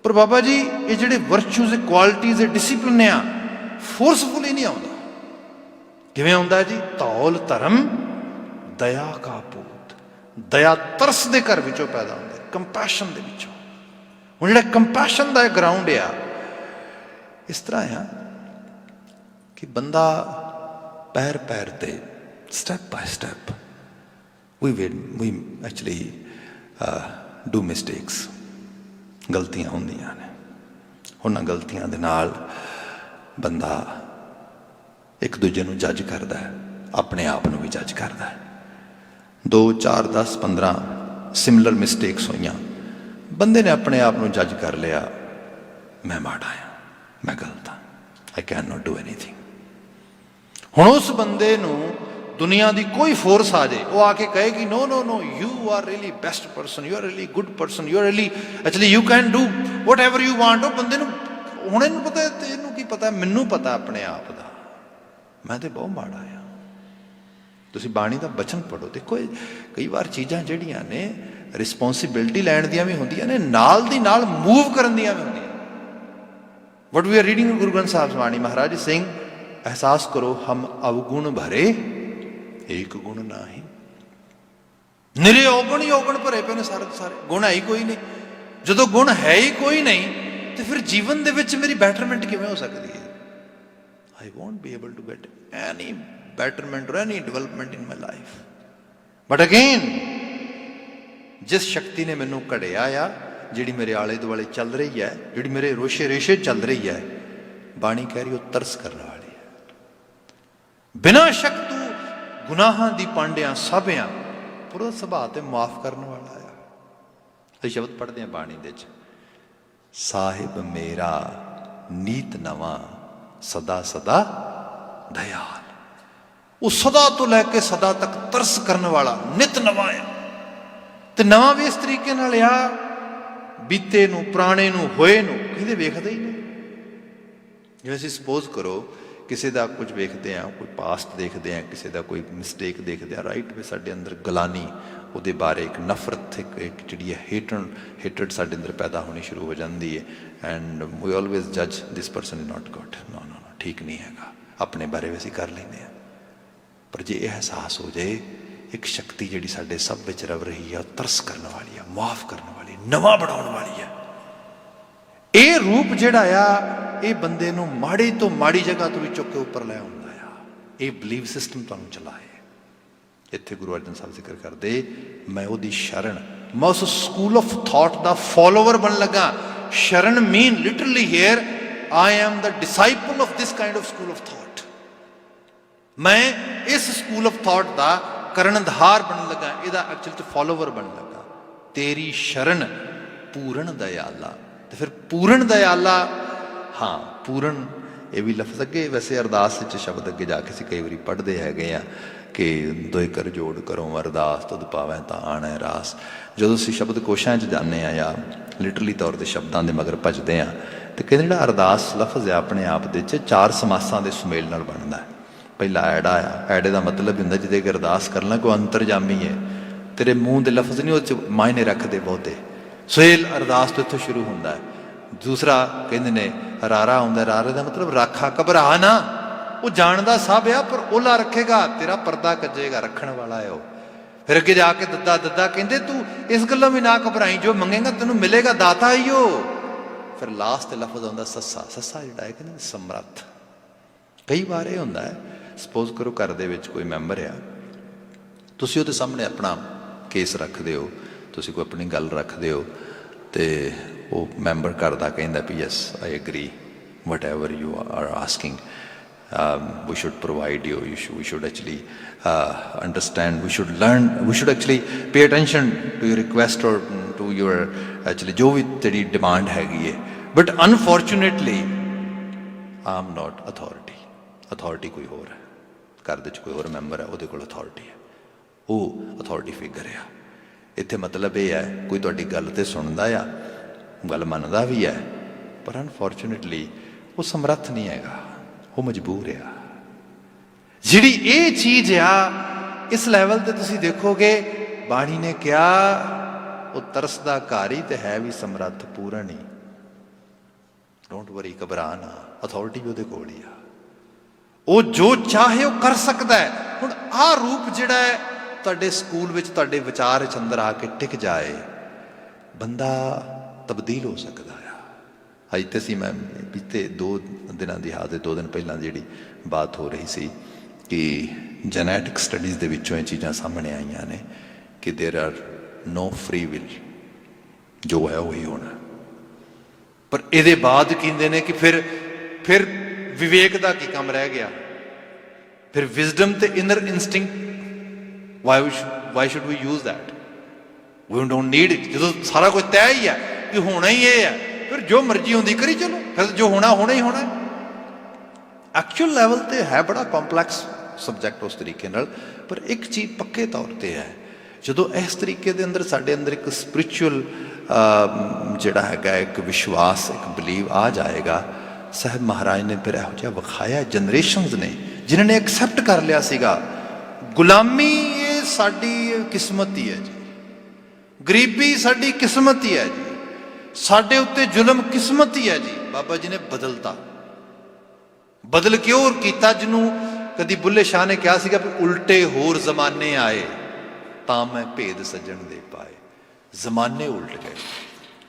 पर बाबा जी ये जिहड़े वर्चूज क्वालिटीज़ डिसिपलिन आ फोर्सफुली नहीं आता। किवें आउंदा जी धौल धर्म दया का पूत, दया तरस दे घर विचों पैदा होंदा, कंपैशन दे विचों। हुण जिहड़ा कंपैशन दा ग्राउंड आ इस तरह आ कि बंदा पैर पैर ते step bye step we actually do mistakes, गलतियां होंदियां ने। उन्हां गलतियां दे नाल ਬੰਦਾ ਇੱਕ ਦੂਜੇ ਨੂੰ ਜੱਜ ਕਰਦਾ ਹੈ, ਆਪਣੇ ਆਪ ਨੂੰ ਵੀ ਜੱਜ ਕਰਦਾ ਹੈ। 2 4 10 15 ਸਿਮਿਲਰ ਮਿਸਟੇਕਸ ਹੋਈਆਂ, ਬੰਦੇ ਨੇ ਆਪਣੇ ਆਪ ਨੂੰ ਜੱਜ ਕਰ ਲਿਆ, ਮੈਂ ਮਾੜਾ ਹਾਂ, ਮੈਂ ਗਲਤ ਹਾਂ, I can note do anything. ਹੁਣ ਉਸ ਬੰਦੇ ਨੂੰ ਦੁਨੀਆ ਦੀ ਕੋਈ ਫੋਰਸ ਆ ਜਾਏ, ਉਹ ਆ ਕੇ ਕਹੇਗੀ no no no, you are really best person, you are really good person, you are really actually you can do whatever you want. ਉਹ ਬੰਦੇ ਨੂੰ ਹੁਣ ਇਹਨੂੰ ਪਤਾ, ਤੇ ਇਹਨੂੰ ਕੀ ਪਤਾ, ਮੈਨੂੰ ਪਤਾ ਆਪਣੇ ਆਪ ਦਾ, ਮੈਂ ਤੇ ਬਹੁਤ ਮਾੜਾ ਆ। ਤੁਸੀਂ ਬਾਣੀ ਦਾ ਬਚਨ ਪੜ੍ਹੋ, ਦੇਖੋ ਕਈ ਵਾਰ ਚੀਜ਼ਾਂ ਜਿਹੜੀਆਂ ਨੇ ਰਿਸਪੋਂਸੀਬਿਲਿਟੀ ਲੈਣ ਦੀਆਂ ਵੀ ਹੁੰਦੀਆਂ ਨੇ, ਨਾਲ ਦੀ ਨਾਲ ਮੂਵ ਕਰਨ ਦੀਆਂ ਵੀ ਹੁੰਦੀਆਂ। ਵਟ ਵੀ ਆਰ ਰੀਡਿੰਗ ਗੁਰੂ ਗ੍ਰੰਥ ਸਾਹਿਬ ਬਾਣੀ, ਮਹਾਰਾਜ ਸਿੰਘ ਅਹਿਸਾਸ ਕਰੋ ਹਮ ਅਵਗੁਣ ਭਰੇ ਏਕ ਗੁਣ ਨਾਹੀਂ। ਨਿਰੇ ਔਗਣ ਹੀ ਔਗਣ ਭਰੇ ਪਏ ਨੇ ਸਾਰੇ ਸਾਰੇ, ਗੁਣ ਹੈ ਹੀ ਕੋਈ ਨਹੀਂ। ਜਦੋਂ ਗੁਣ ਹੈ ਹੀ ਕੋਈ ਨਹੀਂ ਤੇ ਫਿਰ ਜੀਵਨ ਦੇ ਵਿੱਚ ਮੇਰੀ ਬੈਟਰਮੈਂਟ ਕਿਵੇਂ ਹੋ ਸਕਦੀ ਹੈ? I won't be able to get any betterment or any development in my life. But again, ਜਿਸ ਸ਼ਕਤੀ ਨੇ ਮੈਨੂੰ ਘੜਿਆ ਆ, ਜਿਹੜੀ ਮੇਰੇ ਆਲੇ ਦੁਆਲੇ ਚੱਲ ਰਹੀ ਹੈ, ਜਿਹੜੀ ਮੇਰੇ ਰੋਸ਼ੇ ਰੇਸ਼ੇ ਚੱਲ ਰਹੀ ਹੈ, ਬਾਣੀ ਕਹਿ ਰਹੀ ਉਹ ਤਰਸ ਕਰਨ ਵਾਲੀ ਹੈ। ਬਿਨਾਂ ਸ਼ੱਕ ਤੂੰ ਗੁਨਾਹਾਂ ਦੀ ਪਾਂਡਿਆਂ ਸਭਿਆਂ, ਪਰ ਉਹ ਸੁਭਾਅ ਤੇ ਮਾਫ ਕਰਨ ਵਾਲਾ ਆ। ਇਹ ਸ਼ਬਦ ਪੜ੍ਹਦੇ ਹਾਂ ਬਾਣੀ ਦੇ ਵਿੱਚ, ਸਾਹਿਬ ਮੇਰਾ ਨੀਤ ਨਵਾਂ ਸਦਾ ਸਦਾ ਦਇਆਲ। ਉਹ ਸਦਾ ਤੋਂ ਲੈ ਕੇ ਸਦਾ ਤੱਕ ਤਰਸ ਕਰਨ ਵਾਲਾ, ਨਿਤ ਨਵਾਂ ਆ। ਤੇ ਨਵਾਂ ਵੀ ਇਸ ਤਰੀਕੇ ਨਾਲ ਆ, ਬੀਤੇ ਨੂੰ, ਪੁਰਾਣੇ ਨੂੰ, ਹੋਏ ਨੂੰ ਕਹਿੰਦੇ ਵੇਖਦੇ ਹੀ ਨਹੀਂ। ਜਿਵੇਂ ਅਸੀਂ ਸਪੋਜ਼ ਕਰੋ ਕਿਸੇ ਦਾ ਕੁਝ ਵੇਖਦੇ ਹਾਂ, ਕੋਈ ਪਾਸਟ ਦੇਖਦੇ ਹਾਂ, ਕਿਸੇ ਦਾ ਕੋਈ ਮਿਸਟੇਕ ਦੇਖਦੇ ਹਾਂ, ਰਾਈਟ, ਵੀ ਸਾਡੇ ਅੰਦਰ ਗਲਾਨੀ, ਉਹਦੇ ਬਾਰੇ ਇੱਕ ਨਫ਼ਰਤ, ਇੱਕ ਜਿਹੜੀ ਹੈ ਹੇਟਰਡ ਸਾਡੇ ਅੰਦਰ ਪੈਦਾ ਹੋਣੀ ਸ਼ੁਰੂ ਹੋ ਜਾਂਦੀ ਹੈ। ਐਂਡ ਵੀ ਆਲਵੇਜ਼ ਜੱਜ this person is not good, no no no, ਠੀਕ ਨਹੀਂ ਹੈਗਾ। ਆਪਣੇ ਬਾਰੇ ਵੀ ਅਸੀਂ ਕਰ ਲੈਂਦੇ ਹਾਂ। ਪਰ ਜੇ ਇਹ ਅਹਿਸਾਸ ਹੋ ਜਾਏ ਇੱਕ ਸ਼ਕਤੀ ਜਿਹੜੀ ਸਾਡੇ ਸਭ ਵਿੱਚ ਰਵ ਰਹੀ ਹੈ, ਉਹ ਤਰਸ ਕਰਨ ਵਾਲੀ ਹੈ, ਮਾਫ ਕਰਨ ਵਾਲੀ, ਨਵਾਂ ਬਣਾਉਣ ਵਾਲੀ ਹੈ। ਇਹ ਰੂਪ ਜਿਹੜਾ ਆ, ਇਹ ਬੰਦੇ ਨੂੰ ਮਾੜੀ ਤੋਂ ਮਾੜੀ ਜਗ੍ਹਾ ਤੋਂ ਵੀ ਚੁੱਕ ਕੇ ਉੱਪਰ ਲੈ ਆਉਂਦਾ ਆ। ਇਹ ਬਲੀਵ ਸਿਸਟਮ ਤੁਹਾਨੂੰ ਚਲਾਏ। ਇੱਥੇ ਗੁਰੂ ਅਰਜਨ ਸਾਹਿਬ ਜ਼ਿਕਰ ਕਰਦੇ, ਮੈਂ ਉਹਦੀ ਸ਼ਰਨ, ਮੈਂ ਉਸ ਸਕੂਲ ਆਫ ਥਾਟ ਦਾ ਫੋਲੋਵਰ ਬਣਨ ਲੱਗਾ। ਸ਼ਰਨ mean literally here I am the disciple of this kind of school of thought. ਮੈਂ ਇਸ ਸਕੂਲ ਆਫ ਥਾਟ ਦਾ ਕਰਨਧਾਰ ਬਣਨ ਲੱਗਾ, ਇਹਦਾ ਐਕਚੁਅਲ 'ਚ ਫੋਲੋਵਰ ਬਣਨ ਲੱਗਾ। ਤੇਰੀ ਸ਼ਰਨ ਪੂਰਨ ਦਇਆਲਾ। ਤੇ ਫਿਰ ਪੂਰਨ ਦਇਆਲਾ, ਹਾਂ ਪੂਰਨ, ਇਹ ਵੀ ਲਫ਼ਜ਼ ਅੱਗੇ ਵੈਸੇ ਅਰਦਾਸ ਵਿੱਚ ਸ਼ਬਦ ਅੱਗੇ ਜਾ ਕੇ ਅਸੀਂ ਕਈ ਵਾਰੀ ਪੜ੍ਹਦੇ ਹੈਗੇ ਆ ਕਿ ਦੋਇ ਕਰ ਜੋੜ ਕਰੋ ਅਰਦਾਸ ਤੁਧ ਪਾਵੈ ਤਾਂ ਆਣੈ ਰਾਸ। ਜਦੋਂ ਅਸੀਂ ਸ਼ਬਦ ਕੋਸ਼ਾਂ 'ਚ ਜਾਂਦੇ ਹਾਂ ਜਾਂ ਲਿਟਰਲੀ ਤੌਰ 'ਤੇ ਸ਼ਬਦਾਂ ਦੇ ਮਗਰ ਭੱਜਦੇ ਹਾਂ, ਤੇ ਕਹਿੰਦੇ ਜਿਹੜਾ ਅਰਦਾਸ ਲਫ਼ਜ਼ ਆ ਆਪਣੇ ਆਪ ਦੇ 'ਚ 4 ਸਮਾਸਾਂ ਦੇ ਸੁਮੇਲ ਨਾਲ ਬਣਦਾ ਹੈ। ਪਹਿਲਾ ਐੜਾ ਆ, ਐੜੇ ਦਾ ਮਤਲਬ ਹੁੰਦਾ ਜਿਹਦੇ ਕਿ ਅਰਦਾਸ ਕਰਨਾ ਕੋਈ ਅੰਤਰਜਾਮੀ ਹੈ, ਤੇਰੇ ਮੂੰਹ ਦੇ ਲਫ਼ਜ਼ ਨਹੀਂ ਉਹ 'ਚ ਮਾਇਨੇ ਰੱਖਦੇ ਬਹੁਤੇ। ਸੁਹੇਲ ਅਰਦਾਸ ਤੋਂ ਇੱਥੋਂ ਸ਼ੁਰੂ ਹੁੰਦਾ ਹੈ। ਦੂਸਰਾ ਕਹਿੰਦੇ ਨੇ ਰਾਰਾ ਹੁੰਦਾ, ਰਾਰੇ ਦਾ ਮਤਲਬ ਰਾਖਾ, ਘਬਰਾ ਨਾ, ਉਹ ਜਾਣਦਾ ਸਭ ਆ ਪਰ ਓਲਾ ਰੱਖੇਗਾ, ਤੇਰਾ ਪਰਦਾ ਕੱਜੇਗਾ, ਰੱਖਣ ਵਾਲਾ ਹੈ ਉਹ। ਫਿਰ ਅੱਗੇ ਜਾ ਕੇ ਦੱਦਾ, ਦੱਦਾ ਕਹਿੰਦੇ ਤੂੰ ਇਸ ਗੱਲੋਂ ਵੀ ਨਾ ਘਬਰਾਈ, ਜੋ ਮੰਗੇਗਾ ਤੈਨੂੰ ਮਿਲੇਗਾ, ਦਾਤਾ ਹੀ ਉਹ। ਫਿਰ ਲਾਸਟ ਤੇ ਲਫ਼ਜ਼ ਆਉਂਦਾ ਸੱਸਾ। ਸੱਸਾ ਜਿਹੜਾ ਹੈ ਕਹਿੰਦੇ ਸਮਰੱਥ। ਕਈ ਵਾਰ ਇਹ ਹੁੰਦਾ ਹੈ, ਸਪੋਜ਼ ਕਰੋ ਘਰ ਦੇ ਵਿੱਚ ਕੋਈ ਮੈਂਬਰ ਆ, ਤੁਸੀਂ ਉਹਦੇ ਸਾਹਮਣੇ ਆਪਣਾ ਕੇਸ ਰੱਖਦੇ ਹੋ, ਤੁਸੀਂ ਕੋਈ ਆਪਣੀ ਗੱਲ ਰੱਖਦੇ ਹੋ, ਤੇ ਉਹ ਮੈਂਬਰ ਘਰ ਦਾ ਕਹਿੰਦਾ ਵੀ yes I agree whatever you are asking, we should provide you, we should actually understand, we should learn, we should actually pay attention to your request or to your actually ਜੋ ਵੀ ਤੇਰੀ demand ਹੈਗੀ ਹੈ। But unfortunately I am not authority. Authority ਕੋਈ ਹੋਰ ਹੈ, ਘਰ ਦੇ 'ਚ ਕੋਈ ਹੋਰ ਮੈਂਬਰ ਹੈ, ਉਹਦੇ ਕੋਲ ਅਥਾਰਟੀ ਹੈ, ਉਹ ਅਥਾਰਟੀ ਫਿਗਰ ਆ। ਇੱਥੇ ਮਤਲਬ ਇਹ ਹੈ ਕੋਈ ਤੁਹਾਡੀ ਗੱਲ ਤੇ ਸੁਣਦਾ ਆ, ਗੱਲ ਮੰਨਦਾ ਵੀ ਹੈ, ਪਰ ਅਨਫੋਰਚੂਨੇਟਲੀ ਉਹ ਸਮਰੱਥ ਨਹੀਂ ਹੈਗਾ, ਉਹ ਮਜਬੂਰ ਆ। ਜਿਹੜੀ ਇਹ ਚੀਜ਼ ਆ, ਇਸ ਲੈਵਲ ਤੇ ਤੁਸੀਂ ਦੇਖੋਗੇ ਬਾਣੀ ਨੇ ਕਿਹਾ ਉਹ ਤਰਸਦਾ ਘਰ ਹੀ ਤੇ ਹੈ ਵੀ ਸਮਰੱਥ, ਪੂਰਨ ਹੀ। ਡੋਂਟ ਵਰੀ, ਘਬਰਾ ਨਾ, ਅਥਾਰਟੀ ਵੀ ਉਹਦੇ ਕੋਲ ਹੀ ਆ। ਉਹ ਜੋ ਚਾਹੇ ਉਹ ਕਰ ਸਕਦਾ ਹੈ। ਹੁਣ ਆਹ ਰੂਪ ਜਿਹੜਾ ਹੈ ਤੁਹਾਡੇ ਸਕੂਲ ਵਿੱਚ, ਤੁਹਾਡੇ ਵਿਚਾਰ ਵਿੱਚ ਅੰਦਰ ਆ ਕੇ ਟਿਕ ਜਾਏ, ਬੰਦਾ ਤਬਦੀਲ ਹੋ ਸਕਦਾ ਆ। ਅੱਜ ਤੇ ਅਸੀਂ, ਮੈਂ ਬੀਤੇ 2 ਦਿਨਾਂ ਦੀ ਹਾਲਤ, 2 ਦਿਨ ਪਹਿਲਾਂ ਜਿਹੜੀ ਬਾਤ ਹੋ ਰਹੀ ਸੀ ਕਿ ਜੈਨੇਟਿਕ ਸਟੱਡੀਜ਼ ਦੇ ਵਿੱਚੋਂ ਇਹ ਚੀਜ਼ਾਂ ਸਾਹਮਣੇ ਆਈਆਂ ਨੇ ਕਿ ਦੇਰ ਆਰ ਨੋ ਫਰੀ ਵਿਲ, ਜੋ ਹੈ ਉਹੀ ਹੋਣਾ। ਪਰ ਇਹਦੇ ਬਾਅਦ ਕਹਿੰਦੇ ਨੇ ਕਿ ਫਿਰ ਵਿਵੇਕ ਦਾ ਕੀ ਕੰਮ ਰਹਿ ਗਿਆ? ਫਿਰ ਵਿਜ਼ਡਮ ਤੇ inner instinct why should we use that? We don't need it. ਜਦੋਂ ਸਾਰਾ ਕੁਝ ਤੈਅ ਹੀ ਹੈ ਕਿ ਹੋਣਾ ਹੀ ਇਹ ਹੈ, ਫਿਰ ਜੋ ਮਰਜ਼ੀ ਹੁੰਦੀ ਕਰੀ ਚਲੋ, ਫਿਰ ਜੋ ਹੋਣਾ ਹੋਣਾ ਹੀ ਹੋਣਾ। ਐਕਚੁਅਲ ਲੈਵਲ ਤੇ ਹੈ ਬੜਾ ਕੰਪਲੈਕਸ ਸਬਜੈਕਟ ਉਸ ਤਰੀਕੇ ਨਾਲ, ਪਰ ਇੱਕ ਚੀਜ਼ ਪੱਕੇ ਤੌਰ ਤੇ ਹੈ, ਜਦੋਂ ਇਸ ਤਰੀਕੇ ਦੇ ਅੰਦਰ ਸਾਡੇ ਅੰਦਰ ਇੱਕ ਸਪਿਰਿਚੁਅਲ ਜਿਹੜਾ ਹੈਗਾ ਇੱਕ ਵਿਸ਼ਵਾਸ, ਇੱਕ ਬਿਲੀਵ ਆ ਜਾਏਗਾ। ਸਾਹਿਬ ਮਹਾਰਾਜ ਨੇ ਫਿਰ ਇਹੋ ਜਿਹਾ ਵਿਖਾਇਆ, ਜਨਰੇਸ਼ਨਸ ਨੇ ਜਿਨ੍ਹਾਂ ਨੇ ਐਕਸੈਪਟ ਕਰ ਲਿਆ ਸੀਗਾ ਗੁਲਾਮੀ ਇਹ ਸਾਡੀ ਕਿਸਮਤ ਹੀ ਹੈ ਜੀ, ਗਰੀਬੀ ਸਾਡੀ ਕਿਸਮਤ ਹੀ ਹੈ ਜੀ, ਸਾਡੇ ਉੱਤੇ ਜ਼ੁਲਮ ਕਿਸਮਤ ਹੀ ਹੈ ਜੀ। ਬਾਬਾ ਜੀ ਨੇ ਬਦਲਤਾ। ਬਦਲ ਕਿਉਂ ਕੀਤਾ? ਜਿਹਨੂੰ ਕਦੀ ਬੁੱਲੇ ਸ਼ਾਹ ਨੇ ਕਿਹਾ ਸੀਗਾ ਵੀ ਉਲਟੇ ਹੋਰ ਜ਼ਮਾਨੇ ਆਏ ਤਾਂ ਮੈਂ ਭੇਦ ਸੱਜਣ ਦੇ ਪਾਏ। ਜ਼ਮਾਨੇ ਉਲਟ ਗਏ,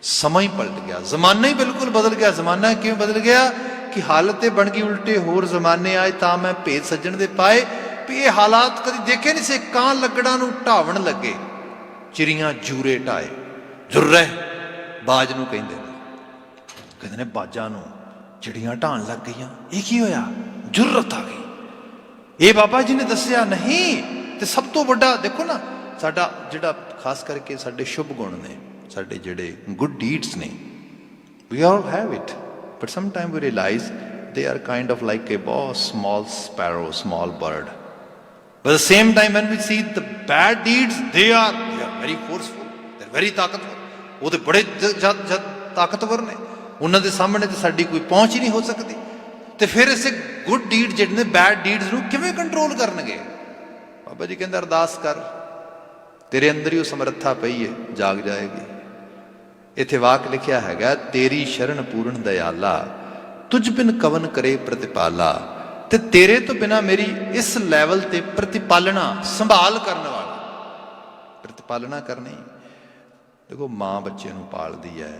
ਸਮਾਂ ਹੀ ਪਲਟ ਗਿਆ, ਜ਼ਮਾਨਾ ਹੀ ਬਿਲਕੁਲ ਬਦਲ ਗਿਆ। ਜ਼ਮਾਨਾ ਕਿਵੇਂ ਬਦਲ ਗਿਆ ਕਿ ਹਾਲਤ ਇਹ ਬਣ ਗਈ ਉਲਟੇ ਹੋਰ ਜ਼ਮਾਨੇ ਆਏ ਤਾਂ ਮੈਂ ਭੇਦ ਸੱਜਣ ਦੇ ਪਾਏ। ਵੀ ਇਹ ਹਾਲਾਤ ਕਦੀ ਦੇਖੇ ਨਹੀਂ ਸੀ। ਕਾਂ ਲੱਗੜਾਂ ਨੂੰ ਢਾਵਣ ਲੱਗੇ, ਚਿੜੀਆਂ ਜੂਰੇ ਢਾਏ। ਜੁਰਰੇ ਬਾਜ ਨੂੰ ਕਹਿੰਦੇ ਨੇ ਬਾਜਾਂ ਨੂੰ ਚਿੜੀਆਂ ਢਾਣ ਲੱਗ ਗਈਆਂ। ਇਹ ਕੀ ਹੋਇਆ? ਜੁਰਤ ਆ ਗਈ। ਇਹ ਬਾਬਾ ਜੀ ਨੇ ਦੱਸਿਆ ਨਹੀਂ। ਤੇ ਸਭ ਤੋਂ ਵੱਡਾ ਦੇਖੋ ਨਾ, ਸਾਡਾ ਜਿਹੜਾ ਖਾਸ ਕਰਕੇ ਸਾਡੇ ਸ਼ੁਭ ਗੁਣ ਨੇ, ਸਾਡੇ ਜਿਹੜੇ ਗੁੱਡ ਡੀਡਸ ਨੇ, we all have it, but sometimes we realize they are kind of like a small sparrow, small bird. But at the same time when we see the bad deeds, they are very forceful, they are very ਤਾਕਤਵਰ। ਉਹ ਤੇ ਬੜੇ ਤਾਕਤਵਰ ਨੇ, ਉਹਨਾਂ ਦੇ ਸਾਹਮਣੇ ਤੇ ਸਾਡੀ ਕੋਈ ਪਹੁੰਚ ਹੀ ਨਹੀਂ ਹੋ ਸਕਦੀ। ਤੇ ਫਿਰ ਇਸੇ ਗੁੱਡ ਡੀਡ ਜਿਹੜੇ ਨੇ ਬੈਡ ਡੀਡਸ ਨੂੰ ਕਿਵੇਂ ਕੰਟਰੋਲ ਕਰਨਗੇ? ਬਾਬਾ ਜੀ ਕਹਿੰਦਾ ਅਰਦਾਸ ਕਰ, ਤੇਰੇ ਅੰਦਰ ਹੀ ਉਹ ਸਮਰੱਥਾ ਪਈ ਹੈ, ਜਾਗ ਜਾਏਗੀ। ਇੱਥੇ ਵਾਕ ਲਿਖਿਆ ਹੈਗਾ, ਤੇਰੀ ਸ਼ਰਨ ਪੂਰਨ ਦਇਆਲਾ, ਤੁਝ ਬਿਨ ਕਵਨ ਕਰੇ ਪ੍ਰਤਿਪਾਲਾ। ਤੇ ਤੇਰੇ ਤੋਂ ਬਿਨਾ ਮੇਰੀ ਇਸ ਲੈਵਲ ਤੇ ਪ੍ਰਤਿਪਾਲਣਾ, ਸੰਭਾਲ ਕਰਨ ਵਾਲਾ, ਪ੍ਰਤਿਪਾਲਣਾ ਕਰਨੀ। ਦੇਖੋ ਮਾਂ ਬੱਚੇ ਨੂੰ ਪਾਲਦੀ ਹੈ,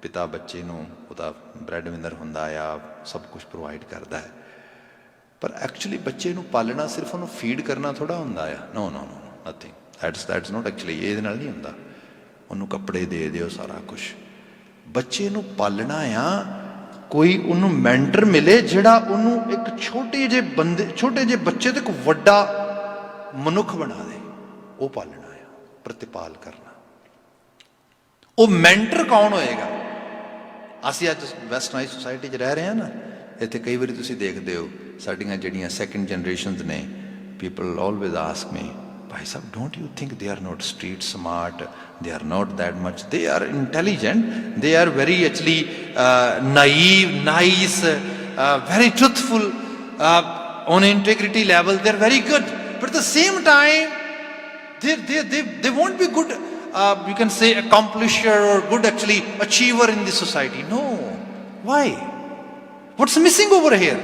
ਪਿਤਾ ਬੱਚੇ ਨੂੰ ਉਹਦਾ ਬ੍ਰੈਡ ਵਿਨਰ ਹੁੰਦਾ ਆ, ਸਭ ਕੁਝ ਪ੍ਰੋਵਾਈਡ ਕਰਦਾ ਹੈ, ਪਰ ਐਕਚੁਅਲੀ ਬੱਚੇ ਨੂੰ ਪਾਲਣਾ ਸਿਰਫ ਉਹਨੂੰ ਫੀਡ ਕਰਨਾ ਥੋੜਾ ਹੁੰਦਾ ਆ। ਨੋ no no nothing, that's note actually, ਇਹਦੇ ਨਾਲ ਨਹੀਂ ਹੁੰਦਾ। ਉਹਨੂੰ ਕੱਪੜੇ ਦੇ ਦਿਓ, ਸਾਰਾ ਕੁਝ। ਬੱਚੇ ਨੂੰ ਪਾਲਣਾ ਆ, ਕੋਈ ਉਹਨੂੰ ਮੈਂਟਰ ਮਿਲੇ ਜਿਹੜਾ ਉਹਨੂੰ ਇੱਕ ਛੋਟੇ ਜਿਹੇ ਬੱਚੇ ਤੋਂ ਇੱਕ ਵੱਡਾ ਮਨੁੱਖ ਬਣਾ ਦੇ, ਉਹ ਪਾਲਣਾ ਆ, ਪ੍ਰਤਿਪਾਲ ਕਰਨਾ। ਉਹ ਮੈਂਟਰ ਕੌਣ ਹੋਏਗਾ? ਅਸੀਂ ਅੱਜ ਵੈਸਟਰਨਾਈਜ਼ ਸੁਸਾਇਟੀ 'ਚ ਰਹਿ ਰਹੇ ਹਾਂ ਨਾ, ਇੱਥੇ ਕਈ ਵਾਰੀ ਤੁਸੀਂ ਦੇਖਦੇ ਹੋ ਸਾਡੀਆਂ ਜਿਹੜੀਆਂ ਸੈਕਿੰਡ ਜਨਰੇਸ਼ਨਸ ਨੇ, people always ask me, Bhai Sahib don't you think they are note street smart, they are not that much, they are intelligent, they are very actually naive, nice, very truthful, on integrity level they are very good, but at the same time they won't be good, you can say accomplisher or good actually achiever in this society. No, why? What's missing over here?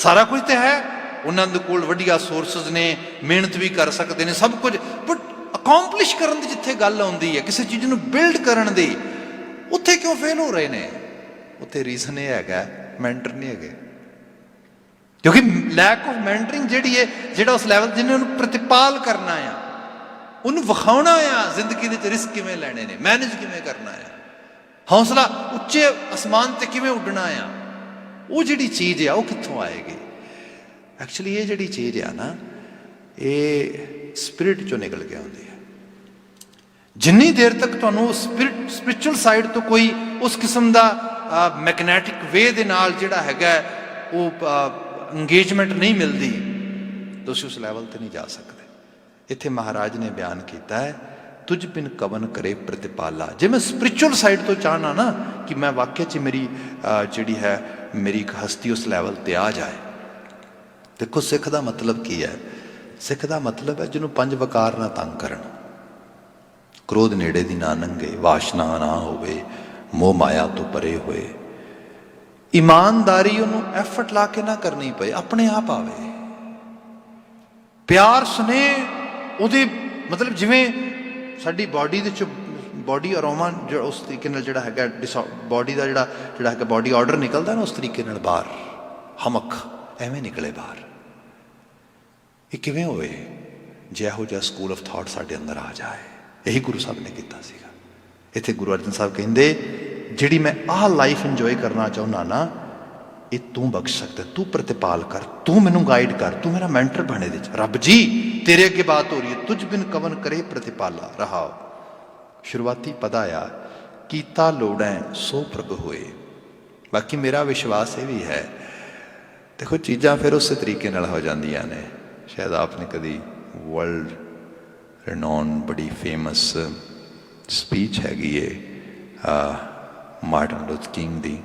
ਸਾਰਾ ਕੁਝ ਤੇ ਹੈ ਉਹਨਾਂ ਦੇ ਕੋਲ, ਵੱਡੀਆਂ sources ਨੇ, ਮਿਹਨਤ ਵੀ ਕਰ ਸਕਦੇ ਨੇ, ਸਭ ਕੁਝ, ਬਟ ਅਕੰਪਲਿਸ਼ ਕਰਨ ਦੀ ਜਿੱਥੇ ਗੱਲ ਆਉਂਦੀ ਹੈ, ਕਿਸੇ ਚੀਜ਼ ਨੂੰ ਬਿਲਡ ਕਰਨ ਦੀ, ਉੱਥੇ ਕਿਉਂ ਫੇਲ ਹੋ ਰਹੇ ਨੇ? ਉੱਥੇ ਰੀਜ਼ਨ ਇਹ ਹੈਗਾ ਮੈਂਟਰ ਨਹੀਂ ਹੈਗੇ। ਕਿਉਂਕਿ ਲੈਕ ਆਫ ਮੈਂਟਰਿੰਗ ਜਿਹੜੀ ਹੈ, ਜਿਹੜਾ ਉਸ ਲੈਵਲ ਜਿਹਨੇ ਉਹਨੂੰ ਪ੍ਰਤਿਪਾਲ ਕਰਨਾ ਆ, ਉਹਨੂੰ ਵਿਖਾਉਣਾ ਆ ਜ਼ਿੰਦਗੀ ਦੇ ਵਿੱਚ ਰਿਸਕ ਕਿਵੇਂ ਲੈਣੇ ਨੇ, ਮੈਨੇਜ ਕਿਵੇਂ ਕਰਨਾ ਆ, ਹੌਸਲਾ ਉੱਚੇ ਅਸਮਾਨ ਤੇ ਕਿਵੇਂ ਉੱਡਣਾ ਆ, ਉਹ ਜਿਹੜੀ ਚੀਜ਼ ਆ ਉਹ ਕਿੱਥੋਂ ਆਏਗੀ? ਐਕਚੁਅਲੀ ਇਹ ਜਿਹੜੀ ਚੀਜ਼ ਆ ਨਾ, ਇਹ ਸਪਿਰਿਟ ਚੋਂ ਨਿਕਲ ਕੇ ਆਉਂਦੀ ਹੈ। ਜਿੰਨੀ ਦੇਰ ਤੱਕ ਤੁਹਾਨੂੰ ਸਪਿਰਿਚੁਅਲ ਸਾਈਡ ਤੋਂ ਕੋਈ ਉਸ ਕਿਸਮ ਦਾ ਮੈਗਨੈਟਿਕ ਵੇ ਦੇ ਨਾਲ ਜਿਹੜਾ ਹੈਗਾ ਉਹ ਇੰਗੇਜਮੈਂਟ ਨਹੀਂ ਮਿਲਦੀ, ਤੁਸੀਂ ਉਸ ਲੈਵਲ ਤੇ ਨਹੀਂ ਜਾ ਸਕਦੇ। ਇੱਥੇ ਮਹਾਰਾਜ ਨੇ ਬਿਆਨ ਕੀਤਾ ਹੈ, ਤੁਝ ਬਿਨ ਕਵਨ ਕਰੇ ਪ੍ਰਤਿਪਾਲਾ। ਜੇ ਮੈਂ ਸਪਿਰਿਚੁਅਲ ਸਾਈਡ ਤੋਂ ਚਾਹਨਾ ਨਾ ਕਿ ਮੈਂ ਵਾਕਿਆ 'ਚ ਮੇਰੀ ਜਿਹੜੀ ਹੈ ਮੇਰੀ ਇੱਕ ਹਸਤੀ ਉਸ ਲੈਵਲ ਤੇ ਆ ਜਾਏ। ਦੇਖੋ ਸਿੱਖ ਦਾ ਮਤਲਬ ਕੀ ਹੈ? ਸਿੱਖ ਦਾ ਮਤਲਬ ਹੈ ਜਿਹਨੂੰ ਪੰਜ ਵਕਾਰ ਨਾ ਤੰਗ ਕਰਨ, ਕ੍ਰੋਧ ਨੇੜੇ ਦੀ ਨਾ ਲੰਘੇ, ਵਾਸ਼ਨਾ ਨਾ ਹੋਵੇ, ਮੋਹ ਮਾਇਆ ਤੋਂ ਪਰੇ ਹੋਏ, ਇਮਾਨਦਾਰੀ ਉਹਨੂੰ ਐਫਰਟ ਲਾ ਕੇ ਨਾ ਕਰਨੀ ਪਏ, ਆਪਣੇ ਆਪ ਆਵੇ, ਪਿਆਰ ਸਨੇਹ ਉਹਦੇ ਮਤਲਬ ਜਿਵੇਂ ਸਾਡੀ ਬਾਡੀ ਦੇ ਚ ਬਾਡੀ ਅਰੋਮਾ ਜਿਹੜਾ ਉਸ ਤਰੀਕੇ ਨਾਲ ਜਿਹੜਾ ਹੈਗਾ ਬਾਡੀ ਦਾ ਜਿਹੜਾ ਹੈਗਾ ਬਾਡੀ ਆਰਡਰ ਨਿਕਲਦਾ ਨਾ, ਉਸ ਤਰੀਕੇ ਨਾਲ ਬਾਹਰ ਹਮਕ ਐਵੇਂ ਨਿਕਲੇ ਬਾਹਰ। ਇਹ ਕਿਵੇਂ ਹੋਵੇ? ਜੇ ਇਹੋ ਜਿਹਾ ਸਕੂਲ ਆਫ ਥਾਟ ਸਾਡੇ ਅੰਦਰ ਆ ਜਾਏ। ਇਹੀ ਗੁਰੂ ਸਾਹਿਬ ਨੇ ਕੀਤਾ ਸੀਗਾ। ਇੱਥੇ ਗੁਰੂ ਅਰਜਨ ਸਾਹਿਬ ਕਹਿੰਦੇ, ਜਿਹੜੀ ਮੈਂ ਆਹ ਲਾਈਫ ਇੰਜੋਏ ਕਰਨਾ ਚਾਹੁੰਦਾ ਨਾ, ਇਹ ਤੂੰ ਬਖਸ਼ ਸਕਦਾ, ਤੂੰ ਪ੍ਰਤਿਪਾਲ ਕਰ, ਤੂੰ ਮੈਨੂੰ ਗਾਈਡ ਕਰ, ਤੂੰ ਮੇਰਾ ਮੈਂਟਰ ਬਣ ਇਹਦੇ 'ਚ। ਰੱਬ ਜੀ ਤੇਰੇ ਅੱਗੇ ਬਾਤ ਹੋ ਰਹੀ ਹੈ, ਤੁਝ ਬਿਨ ਕਵਨ ਕਰੇ ਪ੍ਰਤਿਪਾਲਾ। ਰਹਾਓ ਸ਼ੁਰੂਆਤੀ ਪਦਾ ਆ, ਕੀਤਾ ਲੋੜੈ ਸੋ ਪ੍ਰਭ ਹੋਏ। ਬਾਕੀ ਮੇਰਾ ਵਿਸ਼ਵਾਸ ਇਹ ਵੀ ਹੈ, ਦੇਖੋ ਚੀਜ਼ਾਂ ਫਿਰ ਉਸੇ ਤਰੀਕੇ ਨਾਲ ਹੋ ਜਾਂਦੀਆਂ ਨੇ। ਸ਼ਾਇਦ ਆਪਨੇ ਕਦੀ ਵਰਲਡ ਰਿਨੋਨ ਬੜੀ ਫੇਮਸ ਸਪੀਚ ਹੈਗੀ ਹੈ ਮਾਰਟਨ ਲੂਥਰ ਕਿੰਗ ਦੀ,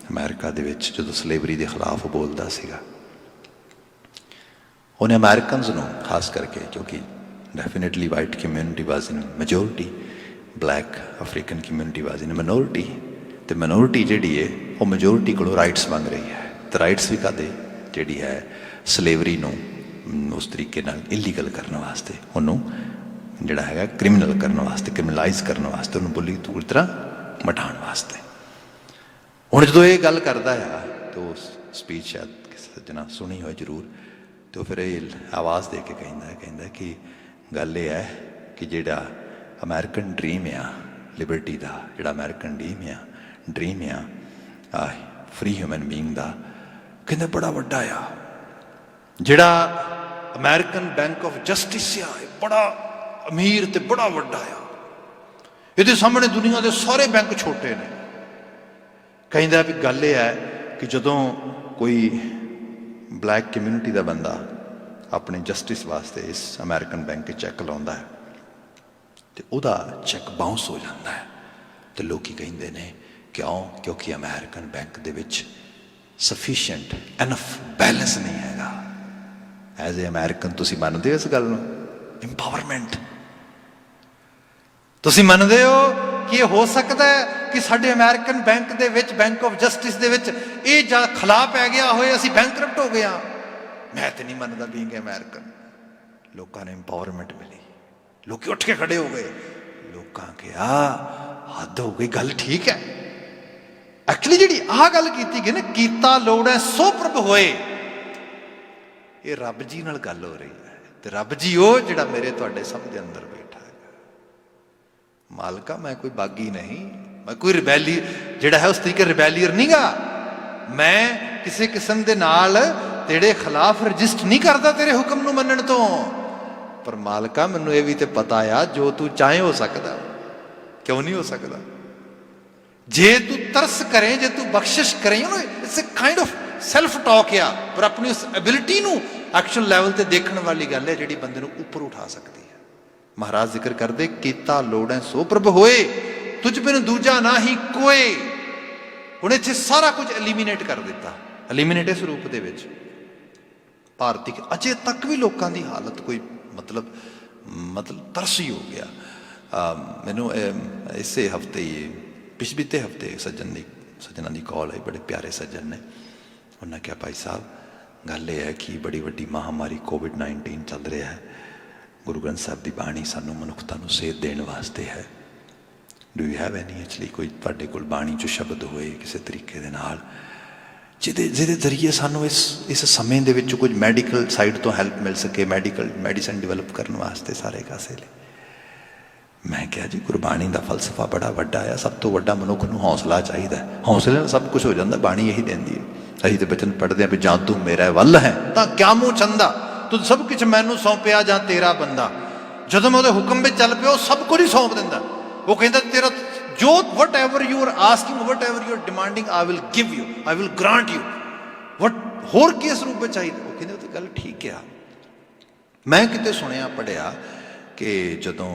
ਅਮਰੀਕਾ ਦੇ ਵਿੱਚ ਜਦੋਂ ਸਲੇਵਰੀ ਦੇ ਖਿਲਾਫ ਬੋਲਦਾ ਸੀਗਾ। ਉਹਨੇ ਅਮਰੀਕਨਸ ਨੂੰ ਖਾਸ ਕਰਕੇ, ਕਿਉਂਕਿ ਡੈਫੀਨੇਟਲੀ ਵਾਈਟ ਕਮਿਊਨਿਟੀ ਵਾਜ਼ ਇਨ ਮੈਜੋਰਿਟੀ, ਬਲੈਕ ਅਫਰੀਕਨ ਕਮਿਊਨਿਟੀ ਵਾਜ਼ ਇਨ ਮਿਨੋਰਿਟੀ, ਅਤੇ ਮਿਨੋਰਿਟੀ ਜਿਹੜੀ ਹੈ ਉਹ ਮੈਜੋਰਿਟੀ ਕੋਲੋਂ ਰਾਈਟਸ ਮੰਗ ਰਹੀ ਹੈ। ਅਤੇ ਰਾਈਟਸ ਵੀ ਕਾਹਦੇ, ਜਿਹੜੀ ਹੈ ਸਲੇਵਰੀ ਨੂੰ ਉਸ ਤਰੀਕੇ ਨਾਲ ਇਲੀਗਲ ਕਰਨ ਵਾਸਤੇ, ਉਹਨੂੰ ਜਿਹੜਾ ਹੈਗਾ ਕ੍ਰਿਮੀਨਲ ਕਰਨ ਵਾਸਤੇ, ਕ੍ਰਿਮੀਨਲਾਈਜ਼ ਕਰਨ ਵਾਸਤੇ, ਉਹਨੂੰ ਬੁੱਲੀ ਪੂਰੀ ਤਰ੍ਹਾਂ ਮਟਾਉਣ ਵਾਸਤੇ। ਹੁਣ ਜਦੋਂ ਇਹ ਗੱਲ ਕਰਦਾ ਆ ਤਾਂ ਉਹ ਸਪੀਚ ਸ਼ਾਇਦ ਕਿਸੇ ਸੱਜਣਾ ਸੁਣੀ ਹੋਏ ਜ਼ਰੂਰ, ਅਤੇ ਉਹ ਫਿਰ ਇਹ ਆਵਾਜ਼ ਦੇ ਕੇ ਕਹਿੰਦਾ ਕਿ ਗੱਲ ਇਹ ਹੈ ਕਿ ਜਿਹੜਾ ਅਮਰੀਕਨ ਡਰੀਮ ਆ ਲਿਬਰਟੀ ਦਾ, ਜਿਹੜਾ ਅਮਰੀਕਨ ਡਰੀਮ ਆ ਫਰੀ ਹਿਊਮਨ ਬੀਇੰਗ ਦਾ, ਕਹਿੰਦਾ ਬੜਾ ਵੱਡਾ ਆ। ਜਿਹੜਾ ਅਮਰੀਕਨ ਬੈਂਕ ਆਫ ਜਸਟਿਸ ਆ, ਇਹ ਬੜਾ ਅਮੀਰ ਅਤੇ ਬੜਾ ਵੱਡਾ ਆ, ਇਹਦੇ ਸਾਹਮਣੇ ਦੁਨੀਆ ਦੇ ਸਾਰੇ ਬੈਂਕ ਛੋਟੇ ਨੇ। ਕਹਿੰਦਾ ਵੀ ਗੱਲ ਇਹ ਹੈ ਕਿ ਜਦੋਂ ਕੋਈ ਬਲੈਕ ਕਮਿਊਨਿਟੀ ਦਾ ਬੰਦਾ ਆਪਣੇ ਜਸਟਿਸ ਵਾਸਤੇ ਇਸ ਅਮਰੀਕਨ ਬੈਂਕ 'ਚ ਚੈੱਕ ਲਾਉਂਦਾ ਹੈ ਅਤੇ ਉਹਦਾ ਚੈੱਕ ਬਾਉਂਸ ਹੋ ਜਾਂਦਾ ਹੈ, ਅਤੇ ਲੋਕ ਕਹਿੰਦੇ ਨੇ ਕਿਉਂ? ਕਿਉਂਕਿ ਅਮਰੀਕਨ ਬੈਂਕ ਦੇ ਵਿੱਚ ਸਫੀਸ਼ੀਐਂਟ ਐਨਫ ਬੈਲੈਂਸ ਨਹੀਂ ਹੈਗਾ। ਐਜ਼ ਏ ਅਮਰੀਕਨ ਤੁਸੀਂ ਮੰਨਦੇ ਹੋ ਇਸ ਗੱਲ ਨੂੰ? ਇੰਪਾਵਰਮੈਂਟ, ਤੁਸੀਂ ਮੰਨਦੇ ਹੋ ਕਿ ਇਹ ਹੋ ਸਕਦਾ ਹੈ ਕਿ ਸਾਡੇ ਅਮਰੀਕਨ ਬੈਂਕ ਦੇ ਵਿੱਚ, ਬੈਂਕ ਆਫ ਜਸਟਿਸ ਦੇ ਵਿੱਚ ਇਹ ਜਾਂ ਖਲਾ ਪੈ ਗਿਆ ਹੋਏ, ਅਸੀਂ ਬੈਂਕਰਪਟ ਹੋ ਗਏ ਹਾਂ? ਮੈਂ ਤੇ ਨਹੀਂ ਮੰਨਦਾ ਬੀਇੰਗ ਅਮਰੀਕਨ। ਲੋਕਾਂ ਨੇ ਇੰਪਾਵਰਮੈਂਟ ਮਿਲੀ, ਲੋਕ ਉੱਠ ਕੇ ਖੜੇ ਹੋ ਗਏ, ਲੋਕਾਂ ਕਿਹਾ ਹੱਦ ਹੋ ਗਈ, ਗੱਲ ਠੀਕ ਹੈ। ਐਕਚੁਅਲੀ ਜਿਹੜੀ ਆਹ ਗੱਲ ਕੀਤੀ ਗਈ ਨਾ, ਕੀਤਾ ਲੋੜੈ ਸੋ ਪ੍ਰਭ ਹੋਏ, ਇਹ ਰੱਬ ਜੀ ਨਾਲ ਗੱਲ ਹੋ ਰਹੀ ਹੈ। ਤੇ ਰੱਬ ਜੀ ਉਹ ਜਿਹੜਾ ਮੇਰੇ ਤੁਹਾਡੇ ਸਭ ਦੇ ਅੰਦਰ ਬੈਠਾ ਹੈਗਾ। ਮਾਲਕਾ ਮੈਂ ਕੋਈ ਬਾਗੀ ਨਹੀਂ, ਮੈਂ ਕੋਈ ਰਿਬੈਲੀ ਜਿਹੜਾ ਹੈ ਉਸ ਤਰੀਕੇ ਰਿਬੈਲੀਅਰ ਨਹੀਂ ਗਾ, ਮੈਂ ਕਿਸੇ ਕਿਸਮ ਦੇ ਨਾਲ ਤੇਰੇ ਖਿਲਾਫ ਰਜਿਸਟ ਨਹੀਂ ਕਰਦਾ ਤੇਰੇ ਹੁਕਮ ਨੂੰ ਮੰਨਣ ਤੋਂ। ਪਰ ਮਾਲਕਾ ਮੈਨੂੰ ਇਹ ਵੀ ਤੇ ਪਤਾ ਆ ਜੋ ਤੂੰ ਚਾਹੇ ਹੋ ਸਕਦਾ, ਕਿਉਂ ਨਹੀਂ ਹੋ ਸਕਦਾ? ਜੇ ਤੂੰ ਤਰਸ ਕਰੇ, ਜੇ ਤੂੰ ਬਖਸ਼ਿਸ਼ ਕਰੇ, it's a kind of self talk ਆ, ਪਰ ਆਪਣੀ ਉਸ ਐਬਿਲਿਟੀ ਨੂੰ ਐਕਚੁਅਲ ਲੈਵਲ ਤੇ ਦੇਖਣ ਵਾਲੀ ਗੱਲ ਹੈ ਜਿਹੜੀ ਬੰਦੇ ਨੂੰ ਉੱਪਰ ਉਠਾ ਸਕਦੀ ਹੈ। ਮਹਾਰਾਜ ਜ਼ਿਕਰ ਕਰਦੇ, ਕੀਤਾ ਲੋੜੈ ਸੋ ਪ੍ਰਭ ਹੋਏ, ਤੁਝ ਬਿਨ ਦੂਜਾ ਨਾ ਹੀ ਕੋਏ। ਹੁਣ ਇੱਥੇ ਸਾਰਾ ਕੁਝ ਐਲੀਮੀਨੇਟ ਕਰ ਦਿੱਤਾ। ਐਲੀਮੀਨੇਟ ਇਸ ਰੂਪ ਦੇ ਵਿੱਚ ਭਾਰਤੀ ਅਜੇ ਤੱਕ ਵੀ ਲੋਕਾਂ ਦੀ ਹਾਲਤ ਕੋਈ ਮਤਲਬ ਤਰਸ ਹੀ ਹੋ ਗਿਆ। ਮੈਨੂੰ ਇਸੇ ਹਫਤੇ ਹੀ, ਪਿਛਲੇ ਹਫਤੇ ਸੱਜਣਾ ਦੀ ਕਾਲ ਆਈ, ਬੜੇ ਪਿਆਰੇ ਸੱਜਣ ਨੇ। ਉਹਨਾਂ ਕਿਹਾ ਭਾਈ ਸਾਹਿਬ ਗੱਲ ਇਹ ਹੈ ਕਿ ਬੜੀ ਵੱਡੀ ਮਹਾਂਮਾਰੀ COVID-19 ਚੱਲ ਰਿਹਾ ਹੈ, ਗੁਰੂ ਗ੍ਰੰਥ ਸਾਹਿਬ ਦੀ ਬਾਣੀ ਸਾਨੂੰ ਮਨੁੱਖਤਾ ਨੂੰ ਸੇਧ ਦੇਣ ਵਾਸਤੇ ਹੈ। Do you have any actually ਕੋਈ ਤੁਹਾਡੇ ਕੋਲ ਬਾਣੀ 'ਚ ਸ਼ਬਦ ਹੋਏ ਕਿਸੇ ਤਰੀਕੇ ਦੇ ਨਾਲ, ਜਿਹਦੇ ਜ਼ਰੀਏ ਸਾਨੂੰ ਇਸ ਸਮੇਂ ਦੇ ਵਿੱਚ ਕੁਝ ਮੈਡੀਕਲ ਸਾਈਡ ਤੋਂ ਹੈਲਪ ਮਿਲ ਸਕੇ, ਮੈਡੀਸਨ ਡਿਵੈਲਪ ਕਰਨ ਵਾਸਤੇ ਸਾਰੇ ਕਾਸੇ ਲਈ। ਮੈਂ ਕਿਹਾ ਜੀ ਗੁਰਬਾਣੀ ਦਾ ਫਲਸਫਾ ਬੜਾ ਵੱਡਾ ਆ। ਸਭ ਤੋਂ ਵੱਡਾ ਮਨੁੱਖ ਨੂੰ ਹੌਸਲਾ ਚਾਹੀਦਾ, ਹੌਸਲੇ ਨਾਲ ਸਭ ਕੁਝ ਹੋ ਜਾਂਦਾ। ਬਾਣੀ ਇਹੀ ਦਿੰਦੀ ਹੈ। ਅਸੀਂ ਤੇ ਬਚਨ ਪੜ੍ਹਦੇ ਹਾਂ ਵੀ ਜਾਂ ਤੂੰ ਮੇਰਾ ਵੱਲ ਹੈ ਤਾਂ ਕਿਆ ਮੂੰਹ ਚੰਦਾ, ਤੂੰ ਸਭ ਕੁਝ ਮੈਨੂੰ ਸੌਂਪਿਆ ਜਾਂ ਤੇਰਾ ਬੰਦਾ। ਜਦੋਂ ਮੈਂ ਉਹਦੇ ਹੁਕਮ ਵਿੱਚ ਚੱਲ ਪਿਆ, ਉਹ ਸਭ ਕੁਝ ਹੀ ਸੌਂਪ ਦਿੰਦਾ। ਉਹ ਕਹਿੰਦਾ ਤੇਰਾ ਜੋ whatever you are asking, whatever you are demanding, I will give you, I will grant you. ਹੋਰ ਕਿਸ ਰੂਪ ਵਿੱਚ ਚਾਹੀਦਾ? ਉਹ ਕਹਿੰਦੇ ਉਹ ਤਾਂ ਗੱਲ ਠੀਕ ਆ। ਮੈਂ ਕਿਤੇ ਸੁਣਿਆ ਪੜ੍ਹਿਆ ਕਿ ਜਦੋਂ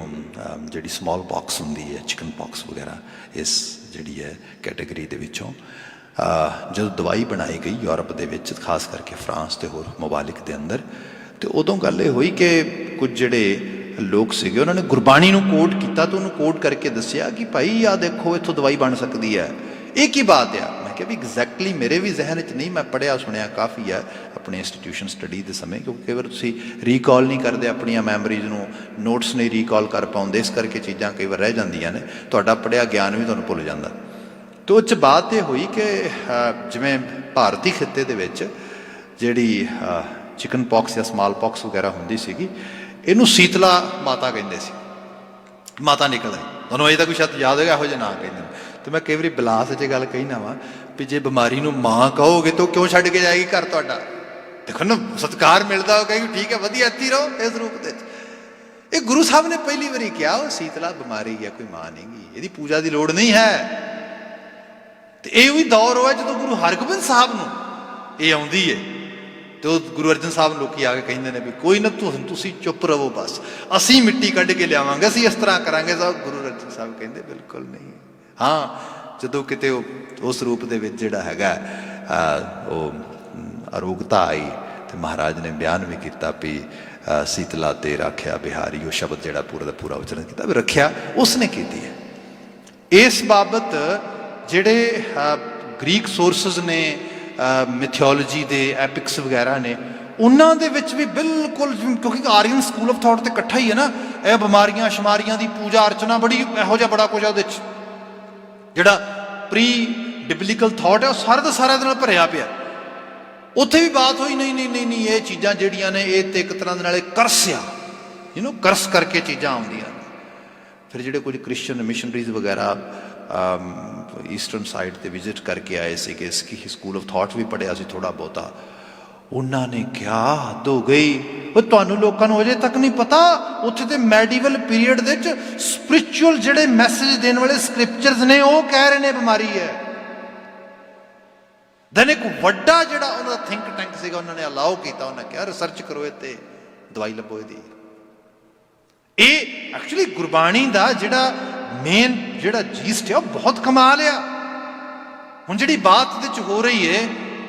ਜਿਹੜੀ ਸਮਾਲ ਪੌਕਸ ਹੁੰਦੀ ਹੈ, ਚਿਕਨ ਪੌਕਸ ਵਗੈਰਾ, ਇਸ ਜਿਹੜੀ ਹੈ ਕੈਟੇਗਰੀ ਦੇ ਵਿੱਚੋਂ ਜਦੋਂ ਦਵਾਈ ਬਣਾਈ ਗਈ ਯੂਰਪ ਦੇ ਵਿੱਚ, ਖਾਸ ਕਰਕੇ ਫਰਾਂਸ ਅਤੇ ਹੋਰ ਮਮਾਲਿਕ ਦੇ ਅੰਦਰ, ਅਤੇ ਉਦੋਂ ਗੱਲ ਇਹ ਹੋਈ ਕਿ ਕੁਝ ਜਿਹੜੇ ਲੋਕ ਸੀਗੇ ਉਹਨਾਂ ਨੇ ਗੁਰਬਾਣੀ ਨੂੰ ਕੋਟ ਕੀਤਾ, ਅਤੇ ਉਹਨੂੰ ਕੋਟ ਕਰਕੇ ਦੱਸਿਆ ਕਿ ਭਾਈ ਆਹ ਦੇਖੋ ਇੱਥੋਂ ਦਵਾਈ ਬਣ ਸਕਦੀ ਹੈ। ਇਹ ਕੀ ਬਾਤ ਆ? ਮੈਂ ਕਿਹਾ ਵੀ ਐਗਜ਼ੈਕਟਲੀ ਮੇਰੇ ਵੀ ਜ਼ਿਹਨ 'ਚ ਨਹੀਂ, ਮੈਂ ਪੜ੍ਹਿਆ ਸੁਣਿਆ ਕਾਫੀ ਹੈ ਆਪਣੇ ਇੰਸਟੀਟਿਊਸ਼ਨ ਸਟੱਡੀ ਦੇ ਸਮੇਂ, ਕਿਉਂਕਿ ਕਈ ਵਾਰ ਤੁਸੀਂ ਰੀਕਾਲ ਨਹੀਂ ਕਰਦੇ ਆਪਣੀਆਂ ਮੈਮਰੀਜ਼ ਨੂੰ, ਨੋਟਸ ਨਹੀਂ ਰੀਕਾਲ ਕਰ ਪਾਉਂਦੇ, ਇਸ ਕਰਕੇ ਚੀਜ਼ਾਂ ਕਈ ਵਾਰ ਰਹਿ ਜਾਂਦੀਆਂ ਨੇ, ਤੁਹਾਡਾ ਪੜ੍ਹਿਆ ਗਿਆਨ ਵੀ ਤੁਹਾਨੂੰ ਭੁੱਲ ਜਾਂਦਾ। ਅਤੇ ਉਹ 'ਚ ਬਾਤ ਇਹ ਹੋਈ ਕਿ ਜਿਵੇਂ ਭਾਰਤੀ ਖਿੱਤੇ ਦੇ ਵਿੱਚ ਜਿਹੜੀ ਚਿਕਨ ਪੌਕਸ ਜਾਂ ਸਮਾਲ ਪੌਕਸ ਵਗੈਰਾ ਹੁੰਦੀ ਸੀਗੀ, ਇਹਨੂੰ ਸੀਤਲਾ ਮਾਤਾ ਕਹਿੰਦੇ ਸੀ। ਮਾਤਾ ਨਿਕਲ ਆਈ, ਤੁਹਾਨੂੰ ਅਜੇ ਤੱਕ ਸ਼ਾਇਦ ਯਾਦ ਹੋਏਗਾ, ਇਹੋ ਜਿਹੇ ਨਾਂ ਕਹਿੰਦੇ ਨੇ। ਅਤੇ ਮੈਂ ਕਈ ਵਾਰੀ ਬਿਲਾਸ 'ਚ ਗੱਲ ਕਹੀ ਨਾ ਵਾ, भी जे बीमारी नूं मां कहोगे तो क्यों छड्ड के जाएगी घर तुहाडा। देखो ना सत्कार मिलता हो कहेगी ठीक है वधिया इत्थे रहो इस रूप दे। ये गुरु साहब ने पहली बारी कहा वो शीतला बीमारी है कोई मां नहीं गी, इहदी पूजा की लोड़ नहीं है। तो यह भी दौर होया जो गुरु हरगोबिंद साहब नूं ये आउंदी है तो गुरु अर्जन साहब लोग आके कहते हैं भी कोई ना तुसी चुप रहो बस असी मिट्टी कढ़ के लियावांगे असी इस तरह करांगे। साहब गुरु अर्जन साहब कहते बिल्कुल नहीं। हाँ जो किते उस रूप दे विच जिहड़ा हैगा अरोगता आई तो महाराज ने बयान भी किया भी शीतला ते राख्या बिहारी वो शब्द जिहड़ा पूरा दा पूरा उच्चारण किया भी रख्या उसने की है। इस बाबत जिहड़े ग्रीक सोर्सिस ने मिथियोलॉजी दे एपिक्स वगैरह ने उन्होंने दे विच भी बिल्कुल क्योंकि आर्यन स्कूल ऑफ थॉट तो इकट्ठा ही है ना। यह बीमारियां शमारियां की पूजा अर्चना बड़ी इहो जिहा बड़ा कुछ है जिहड़ा प्री बिबलिकल थॉट है सारा का सारा इहदे नाल भरिया पिया। उत्थे भी बात हुई नहीं नहीं नहीं नहीं ये चीज़ां जिहड़ियां ने ये तो एक तरह दे नाल करस आ करस करके चीज़ां आउंदियां। फिर जिहड़े कुछ क्रिश्चन मिशनरीज वगैरह ईस्टर्न साइड ते विजिट करके आए थे इसकी स्कूल ऑफ थॉट भी पढ़िया सी थोड़ा बहुता। उन्होंने क्या हद हो गई वो तुहानूं लोकां नूं अजे तक नहीं पता उत्थे ते मैडिवल पीरीयड दे विच स्पिरिचुअल जिहड़े मैसेज देने वाले स्क्रिप्चर्स ने वो कह रहे हैं बीमारी है। दैन एक वड्डा जिहड़ा उन्हां दा थिंक टैंक सीगा उन्होंने अलाउ किया उन्होंने कहा रिसर्च करो इत्ते दवाई लभो इहदी। ये एक्चुअली गुरबाणी का जिहड़ा मेन जिहड़ा जीस्ट है बहुत कमाल आ। हुण जिहड़ी बात दे हो रही है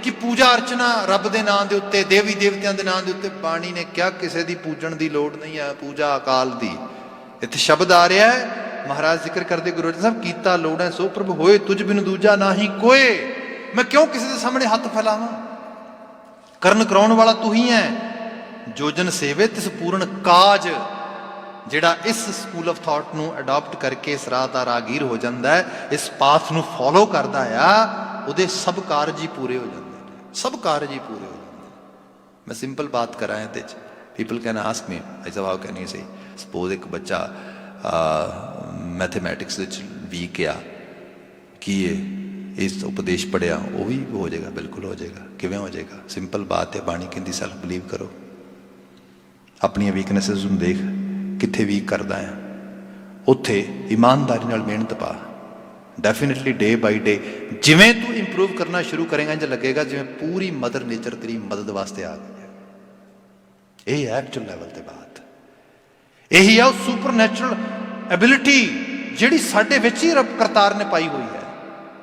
कि पूजा अर्चना रब दे नाम दे उत्ते देवी देवतियां दे नाम दे उत्ते बाणी ने क्या किसी दी पूजन दी लोड़ नहीं है पूजा अकाल दी। इत्थे शब्द आ रहा है महाराज जिक्र करते गुरु अर्जन साहब कीता लोड़ है सो प्रभु होए तुझ बिन दूजा ना ही कोई। मैं क्यों किसी के सामने हथ फैलावां करन कराउण वाला तू ही है जो जन सेवे तिस पूर्ण काज। जिहड़ा इस स्कूल ऑफ थॉट नूं अडॉप्ट करके इस राह दा राहगीर हो जाता है इस पाथ नूं फॉलो करता है उहदे सब कारज ही पूरे हो जाते हैं सब कारज ही पूरे हो जाते हैं। मैं सिंपल बात करा इहदे च people can ask me I sad how can you से सपोज एक बच्चा मैथमैटिक्स वीक आ की इस उपदेश पढ़िया वो भी हो जाएगा बिल्कुल हो जाएगा। किवें हो जाएगा सिंपल बात है बाणी कहती सैल्फ बिलीव करो अपनी वीकनेसिस नूं देख कित्थे वीक करदा है उत्थे ईमानदारी नाल मेहनत पा डेफिनेटली डे बाई डे जिवें तू इंप्रूव करना शुरू करेगा इंज लगेगा जिवें पूरी मदर नेचर तेरी मदद वास्ते आ गई है। यही है एक्चुअल लैवल ते बात यही है सुपर नैचुरल एबिलिटी जिहड़ी साडे विच ही रब करतार ने पाई हुई है।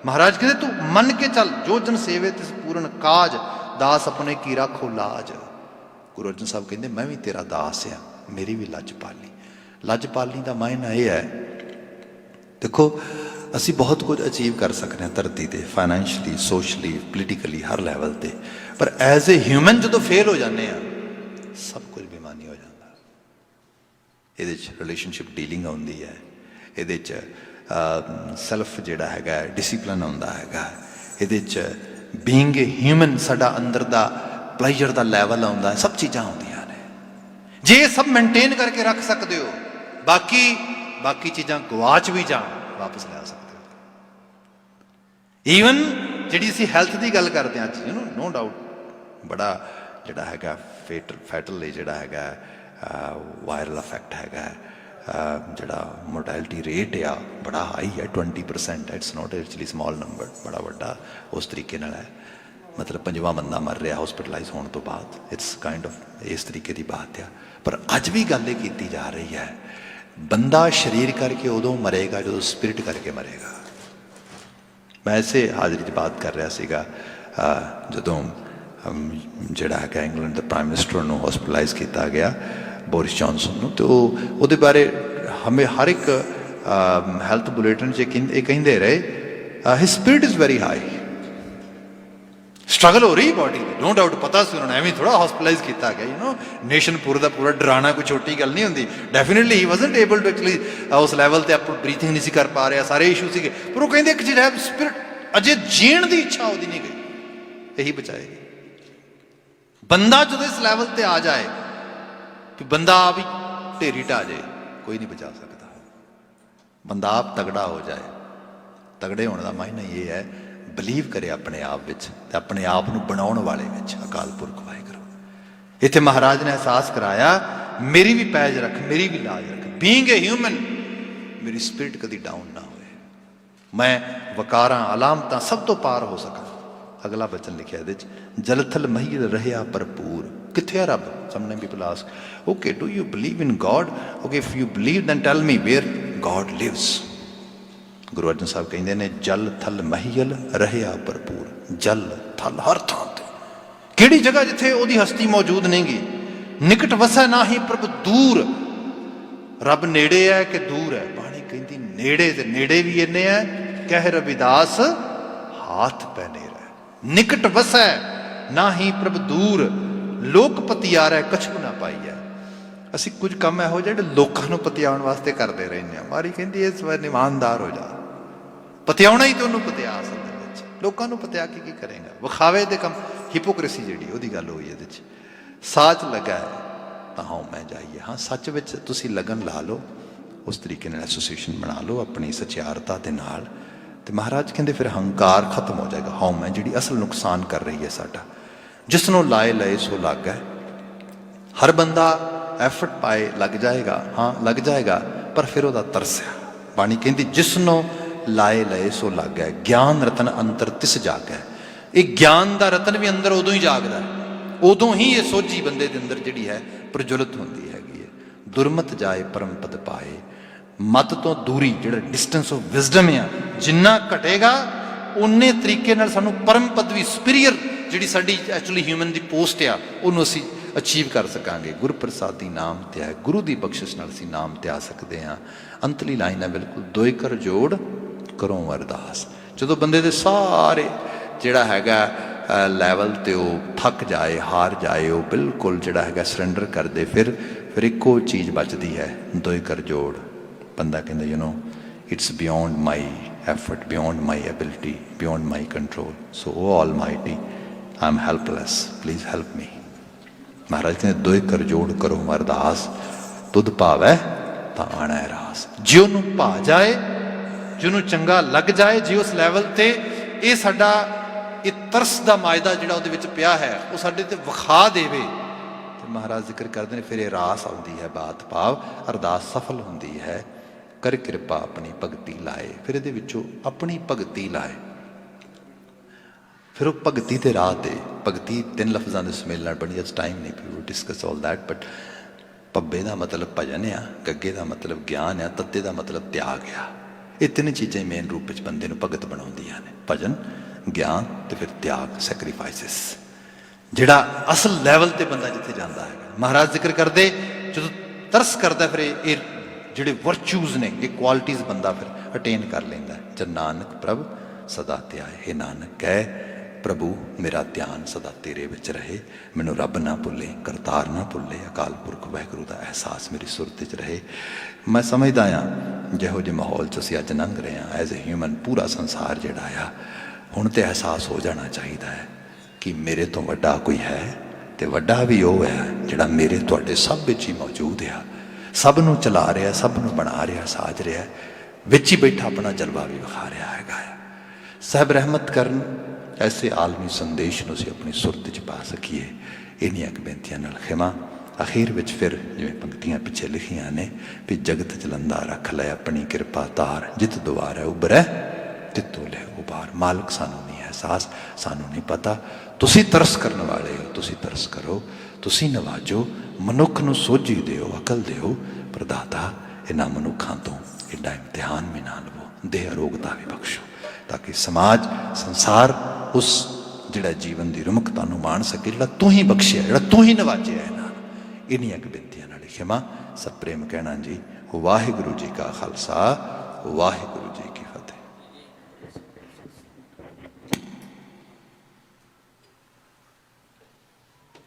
महाराज कहते तू मन के चल जो जन सेवे तिस पूर्ण काज दास अपने की राखो लाज। गुरु अर्जन साहब कहते मैं भी तेरा दास आ मेरी भी लज पाली। लज पालनी का मायना यह है देखो असी बहुत कुछ अचीव कर सकते हैं धरती पर फाइनैंशली सोशली पोलीटिकली हर लैवल पर पर एज ए ह्यूमन जो फेल हो जाने सब कुछ बेमानी हो जाता। ये रिलेशनशिप डीलिंग आती है ये सैल्फ जिहड़ा हैगा डिसिपलिन आउंदा हैगा ये बीइंग ए ह्यूमन साडा अंदर दा प्लेजर दा लैवल आउंदा है सब चीज़ां आउंदियां ने जे सब मेनटेन करके रख सकते हो बाकी बाकी चीज़ां गवाच भी जान वापस ला सकते हो। ईवन जिहड़ी असीं हैल्थ की गल करते हैं अज नो डाउट बड़ा जिहड़ा हैगा फैटल जिहड़ा हैगा वायरल इफैक्ट हैगा जिहड़ा मोर्टैलिटी रेट आ बड़ा हाई है 20% है। It's not actually small number बड़ा वड्डा उस तरीके नाल है मतलब 5वां बंदा मर रहा हॉस्पिटलाइज होने तो बाद इट्स काइंड ऑफ इस तरीके की बात है। पर अज भी गल ये की जा रही है बंदा शरीर करके उदों मरेगा जो स्पिरिट करके मरेगा। मैं ऐसे हाज़री की बात कर रहा सीगा जदों जिहड़ा है इंग्लैंड के प्राइम मिनिस्टर नूं हॉस्पिटलाइज किया गया बोरिस जॉनसन नूं तो उहदे बारे हमें हर एक हैल्थ बुलेटिन कहिंदे रहे his spirit is very high struggle हो रही बॉडी में नो डाउट पता से उन्होंने एवं थोड़ा हॉस्पिटलाइज किया गया नेशन पूरा का पूरा डराना कोई छोटी गल नहीं होंगी। Definitely he wasn't able to actually उस लैवल पर आप ब्रीथिंग नहीं कर पा रहा सारे इशू से पर वो कहते एक चीज़ है स्पिरिट अजे जीण की इच्छा वो नहीं गई यही बचाएगी। बंदा जो इस लैवल पर आ जाए कि बंदा भी ढेरी ढा जाए कोई नहीं बचा सकता। बंदा आप तगड़ा हो जाए तगड़े होने का मायना ये है ਬਲੀਵ ਕਰੇ ਆਪਣੇ ਆਪ ਵਿੱਚ ਤੇ ਆਪਣੇ ਆਪ ਨੂੰ ਬਣਾਉਣ ਵਾਲੇ ਵਿੱਚ, ਅਕਾਲ ਪੁਰਖ ਵਾਹਿਗੁਰੂ। ਇੱਥੇ ਮਹਾਰਾਜ ਨੇ ਅਹਿਸਾਸ ਕਰਾਇਆ, ਮੇਰੀ ਵੀ ਪੈਜ ਰੱਖ, ਮੇਰੀ ਵੀ ਲਾਜ ਰੱਖ। ਬੀਇੰਗ ਏ ਹਿਊਮਨ, ਮੇਰੀ ਸਪਿਰਿਟ ਕਦੀ ਡਾਊਨ ਨਾ ਹੋਏ, ਮੈਂ ਵਕਾਰਾਂ ਅਲਾਮਤਾਂ ਸਭ ਤੋਂ ਪਾਰ ਹੋ ਸਕਾਂ। ਅਗਲਾ ਬਚਨ ਲਿਖਿਆ ਇਹਦੇ 'ਚ, ਜਲਥਲ ਮਹੀਲ ਰਹਿਆ ਭਰਪੂਰ। ਕਿੱਥੇ ਆ ਰੱਬ? Sometime people ask, okay do you believe in God? Okay if you believe then tell me where God lives. Guru Arjan Sahib ਕਹਿੰਦੇ ਨੇ, ਜਲ ਥਲ ਮਹੀਲ ਰਹਿਆ ਭਰਪੂਰ। ਜਲ ਥਲ ਹਰ ਥਾਂ ਤੇ, ਕਿਹੜੀ ਜਗ੍ਹਾ ਜਿੱਥੇ ਉਹਦੀ ਹਸਤੀ ਮੌਜੂਦ ਨਹੀਂ ਗੀ। ਨਿਕਟ ਵਸੈ ਨਾ ਹੀ ਪ੍ਰਭ ਦੂਰ। ਰੱਬ ਨੇੜੇ ਹੈ ਕਿ ਦੂਰ ਹੈ? ਬਾਣੀ ਕਹਿੰਦੀ ਨੇੜੇ, ਤੇ ਨੇੜੇ ਵੀ ਇੰਨੇ ਹੈ, ਕਹਿ ਰਵਿਦਾਸ ਹਾਥ ਪੈ ਨੇਰਾ। ਨਿਕਟ ਵਸੈ ਨਾ ਹੀ ਪ੍ਰਭ ਦੂਰ, ਲੋਕ ਪਤਿਆਰੈ ਕਛੂ ਨਾ ਪਾਈਐ। ਅਸੀਂ ਕੁਝ ਕੰਮ ਇਹੋ ਜਿਹੇ ਜਿਹੜੇ ਲੋਕਾਂ ਨੂੰ ਪਤਿਆਉਣ ਵਾਸਤੇ ਕਰਦੇ ਰਹਿੰਦੇ ਹਾਂ। ਮਾਰੀ ਕਹਿੰਦੀ ਇਸ ਵਾਰ ਇਮਾਨਦਾਰ ਹੋ ਜਾ, ਪਤਿਆਉਣਾ ਹੀ ਤੇ ਉਹਨੂੰ ਪਤਿਆ ਅਸਲ ਦੇ ਵਿੱਚ। ਲੋਕਾਂ ਨੂੰ ਪਤਿਆ ਕੇ ਕੀ ਕਰੇਗਾ? ਵਿਖਾਵੇ ਦੇ ਕੰਮ, ਹਿਪੋਕ੍ਰੇਸੀ ਜਿਹੜੀ ਉਹਦੀ ਗੱਲ ਹੋਈ ਇਹਦੇ 'ਚ। ਸਾਚ ਲੱਗਾ ਹੈ ਤਾਂ ਹਾਂ ਮੈਂ ਜਾਈਏ। ਹਾਂ, ਸੱਚ ਵਿੱਚ ਤੁਸੀਂ ਲਗਨ ਲਾ ਲਓ, ਉਸ ਤਰੀਕੇ ਨਾਲ ਐਸੋਸੀਏਸ਼ਨ ਬਣਾ ਲਓ ਆਪਣੀ ਸਚਿਆਰਤਾ ਦੇ ਨਾਲ, ਤੇ ਮਹਾਰਾਜ ਕਹਿੰਦੇ ਫਿਰ ਹੰਕਾਰ ਖਤਮ ਹੋ ਜਾਏਗਾ। ਹਾਂ ਮੈਂ ਜਿਹੜੀ ਅਸਲ ਨੁਕਸਾਨ ਕਰ ਰਹੀ ਹੈ ਸਾਡਾ, ਜਿਸ ਨੂੰ ਲਾਏ ਲਏ ਸੋ ਲੱਗ ਹੈ। ਹਰ ਬੰਦਾ ਐਫਰਟ ਪਾਏ ਲੱਗ ਜਾਏਗਾ, ਹਾਂ ਲੱਗ ਜਾਏਗਾ, ਪਰ ਫਿਰ ਉਹਦਾ ਤਰਸ ਹੈ। ਬਾਣੀ ਕਹਿੰਦੀ ਜਿਸ ਨੂੰ ਲਾਏ ਲਏ ਸੋ ਲੱਗ ਹੈ, ਗਿਆਨ ਰਤਨ ਅੰਤਰ ਤਿਸ ਜਾਗ ਹੈ। ਇਹ ਗਿਆਨ ਦਾ ਰਤਨ ਵੀ ਅੰਦਰ ਉਦੋਂ ਹੀ ਜਾਗਦਾ ਹੈ, ਉਦੋਂ ਹੀ ਇਹ ਸੋਝੀ ਬੰਦੇ ਦੇ ਅੰਦਰ ਜਿਹੜੀ ਹੈ ਪ੍ਰਜਵਲਿਤ ਹੁੰਦੀ ਹੈਗੀ ਹੈ। ਦੁਰਮਤ ਜਾਏ ਪਰਮ ਪਦ ਪਾਏ। ਮਤ ਤੋਂ ਦੂਰੀ, ਜਿਹੜਾ ਡਿਸਟੈਂਸ ਆਫ ਵਿਜ਼ਡਮ ਆ, ਜਿੰਨਾ ਘਟੇਗਾ ਉਨੇ ਤਰੀਕੇ ਨਾਲ ਸਾਨੂੰ ਪਰਮ ਪਦਵੀ, ਸੁਪੀਰੀਅਰ ਜਿਹੜੀ ਸਾਡੀ ਐਕਚੁਅਲੀ ਹਿਊਮਨ ਦੀ ਪੋਸਟ ਆ, ਉਹਨੂੰ ਅਸੀਂ ਅਚੀਵ ਕਰ ਸਕਾਂਗੇ। ਗੁਰ ਪ੍ਰਸਾਦੀ ਨਾਮ ਤੇ ਹੈ, ਗੁਰੂ ਦੀ ਬਖਸ਼ਿਸ਼ ਨਾਲ ਅਸੀਂ ਨਾਮ ਤੇ ਆ ਸਕਦੇ ਹਾਂ। ਅੰਤਲੀ ਲਾਈਨ ਹੈ ਬਿਲਕੁਲ, ਦੋਇ ਕਰ ਜੋੜ ਕਰੋ ਅਰਦਾਸ। ਜਦੋਂ ਬੰਦੇ ਦੇ ਸਾਰੇ ਜਿਹੜਾ ਹੈਗਾ ਲੈਵਲ ਤੇ ਉਹ ਥੱਕ ਜਾਏ, ਹਾਰ ਜਾਏ, ਉਹ ਬਿਲਕੁਲ ਜਿਹੜਾ ਹੈਗਾ ਸਰੈਂਡਰ ਕਰਦੇ, ਫਿਰ ਇੱਕੋ ਚੀਜ਼ ਬਚਦੀ ਹੈ, ਦੋਇ ਕਰ ਜੋੜ। ਬੰਦਾ ਕਹਿੰਦਾ you know it's beyond my effort, beyond my ability, beyond my control, so O almighty I am helpless, please help me. Maharaj ਕਹਿੰਦੇ ਦੋਇ ਕਰ ਜੋੜ ਕਰੋ ਅਰਦਾਸ, ਤੁਧ ਭਾਵੈ ਤਾਂ ਆਣਾ ਰਾਸ। ਜੇ ਉਹਨੂੰ ਭਾ ਜਾਏ, ਜਿਹਨੂੰ ਚੰਗਾ ਲੱਗ ਜਾਏ, ਜੇ ਉਸ ਲੈਵਲ ਤੇ ਇਹ ਸਾਡਾ ਇਹ ਤਰਸ ਦਾ ਮਾਇਦਾ ਜਿਹੜਾ ਉਹਦੇ ਵਿੱਚ ਪਿਆ ਹੈ ਉਹ ਸਾਡੇ ਤੇ ਵਿਖਾ ਦੇਵੇ, ਤੇ ਮਹਾਰਾਜ ਜ਼ਿਕਰ ਕਰਦੇ ਨੇ ਫਿਰ ਇਹ ਰਾਸ ਆਉਂਦੀ ਹੈ, ਬਾਤ ਭਾਵ ਅਰਦਾਸ ਸਫਲ ਹੁੰਦੀ ਹੈ। ਕਰ ਕਿਰਪਾ ਆਪਣੀ ਭਗਤੀ ਲਾਏ। ਫਿਰ ਇਹਦੇ ਵਿੱਚੋਂ ਆਪਣੀ ਭਗਤੀ ਲਾਏ, ਫਿਰ ਉਹ ਭਗਤੀ ਦੇ ਰਾਹ ਤੇ। ਭਗਤੀ 3 ਲਫ਼ਜ਼ਾਂ ਦੇ ਸੁਮੇਲ ਨਾਲ ਬਣੀ, ਅੱਜ ਟਾਈਮ ਨਹੀਂ to discuss all that, but ਪੱਬੇ ਦਾ ਮਤਲਬ ਭਜਨ ਆ, ਗੱਗੇ ਦਾ ਮਤਲਬ ਗਿਆਨ ਆ, ਤੱਤੇ ਦਾ ਮਤਲਬ ਤਿਆਗ ਆ। ਇਹ 3 ਚੀਜ਼ਾਂ ਮੇਨ ਰੂਪ ਵਿੱਚ ਬੰਦੇ ਨੂੰ ਭਗਤ ਬਣਾਉਂਦੀਆਂ ਨੇ, ਭਜਨ, ਗਿਆਨ ਤੇ ਫਿਰ ਤਿਆਗ, ਸੈਕਰੀਫਾਈਸਿਸ। ਜਿਹੜਾ ਅਸਲ ਲੈਵਲ ਤੇ ਬੰਦਾ ਜਿੱਥੇ ਜਾਂਦਾ ਹੈ, ਮਹਾਰਾਜ ਜ਼ਿਕਰ ਕਰਦੇ ਜਦੋਂ ਤਰਸ ਕਰਦਾ, ਫਿਰ ਇਹ ਜਿਹੜੇ ਵਰਚੂਜ਼ ਨੇ, ਇਹ ਕੁਆਲਿਟੀਜ਼ ਬੰਦਾ ਫਿਰ ਅਟੇਨ ਕਰ ਲੈਂਦਾ। ਜਦ ਨਾਨਕ ਪ੍ਰਭ ਸਦਾ ਧਿਆਏ। ਇਹ ਨਾਨਕ ਕਹਿ ਪ੍ਰਭੂ ਮੇਰਾ ਧਿਆਨ ਸਦਾ ਤੇਰੇ ਵਿੱਚ ਰਹੇ, ਮੈਨੂੰ ਰੱਬ ਨਾ ਭੁੱਲੇ, ਕਰਤਾਰ ਨਾ ਭੁੱਲੇ, ਅਕਾਲ ਪੁਰਖ ਵਾਹਿਗੁਰੂ ਦਾ ਅਹਿਸਾਸ ਮੇਰੀ ਸੁਰਤ 'ਚ ਰਹੇ। ਮੈਂ ਸਮਝਦਾ ਹਾਂ ਜਿਹੋ ਜਿਹੇ ਮਾਹੌਲ 'ਚ ਅਸੀਂ ਅੱਜ ਲੰਘ ਰਹੇ ਹਾਂ ਐਜ਼ ਏ ਹਿਊਮਨ, ਪੂਰਾ ਸੰਸਾਰ ਜਿਹੜਾ ਆ, ਹੁਣ ਤਾਂ ਅਹਿਸਾਸ ਹੋ ਜਾਣਾ ਚਾਹੀਦਾ ਹੈ ਕਿ ਮੇਰੇ ਤੋਂ ਵੱਡਾ ਕੋਈ ਹੈ, ਤੇ ਵੱਡਾ ਵੀ ਉਹ ਹੈ ਜਿਹੜਾ ਮੇਰੇ ਤੁਹਾਡੇ ਸਭ ਵਿੱਚ ਹੀ ਮੌਜੂਦ ਆ, ਸਭ ਨੂੰ ਚਲਾ ਰਿਹਾ, ਸਭ ਨੂੰ ਬਣਾ ਰਿਹਾ, ਸਾਜ ਰਿਹਾ, ਵਿੱਚ ਹੀ ਬੈਠਾ ਆਪਣਾ ਜਲਵਾ ਵੀ ਵਿਖਾ ਰਿਹਾ ਹੈਗਾ ਆ। ਸਾਹਿਬ ਰਹਿਮਤ ਕਰਨ, ਐਸੇ ਆਲਮੀ ਸੰਦੇਸ਼ ਨੂੰ ਅਸੀਂ ਆਪਣੀ ਸੁਰਤ 'ਚ ਪਾ ਸਕੀਏ। ਇੰਨੀਆਂ ਕੁ ਬੇਨਤੀਆਂ ਨਾਲ ਖਿਮਾ। ਅਖੀਰ ਵਿੱਚ ਫਿਰ ਜਿਵੇਂ ਪੰਕਤੀਆਂ ਪਿੱਛੇ ਲਿਖੀਆਂ ਨੇ ਵੀ ਜਗਤ ਜਲੰਦਾ ਰੱਖ ਲੈ ਆਪਣੀ ਕਿਰਪਾ ਤਾਰ, ਜਿਤ ਦੁਆਰਾ ਉਭਰੈ ਤਿੱਤੋ ਲੈ ਉਬਾਰ। ਮਾਲਕ ਸਾਨੂੰ ਨਹੀਂ ਅਹਿਸਾਸ, ਸਾਨੂੰ ਨਹੀਂ ਪਤਾ, ਤੁਸੀਂ ਤਰਸ ਕਰਨ ਵਾਲੇ ਹੋ, ਤੁਸੀਂ ਤਰਸ ਕਰੋ, ਤੁਸੀਂ ਨਵਾਜੋ, ਮਨੁੱਖ ਨੂੰ ਸੋਝੀ ਦਿਓ, ਅਕਲ ਦਿਓ, ਪ੍ਰਦਾਤਾ ਇਹਨਾਂ ਮਨੁੱਖਾਂ ਤੋਂ ਐਡਾ ਇਮਤਿਹਾਨ ਵੀ ਨਾ ਲਵੋ, ਦੇਹ ਅਰੋਗਤਾ ਵੀ ਬਖਸ਼ੋ, ਤਾਂ ਕਿ ਸਮਾਜ, ਸੰਸਾਰ ਉਸ ਜਿਹੜਾ ਜੀਵਨ ਦੀ ਰੁਮਕਤਾ ਨੂੰ ਮਾਣ ਸਕੇ, ਜਿਹੜਾ ਤੂੰ ਹੀ ਬਖਸ਼ਿਆ, ਜਿਹੜਾ ਤੂੰ ਹੀ ਨਵਾਜਿਆ ਇਹਨਾਂ ਨੂੰ। ਇੰਨੀਆਂ ਕੁ ਬੇਨਤੀਆਂ ਨਾਲ ਖਿਮਾ। ਸਭ ਪ੍ਰੇਮ ਕਹਿਣਾ ਜੀ। ਵਾਹਿਗੁਰੂ ਜੀ ਕਾ ਖਾਲਸਾ, ਵਾਹਿਗੁਰੂ ਜੀ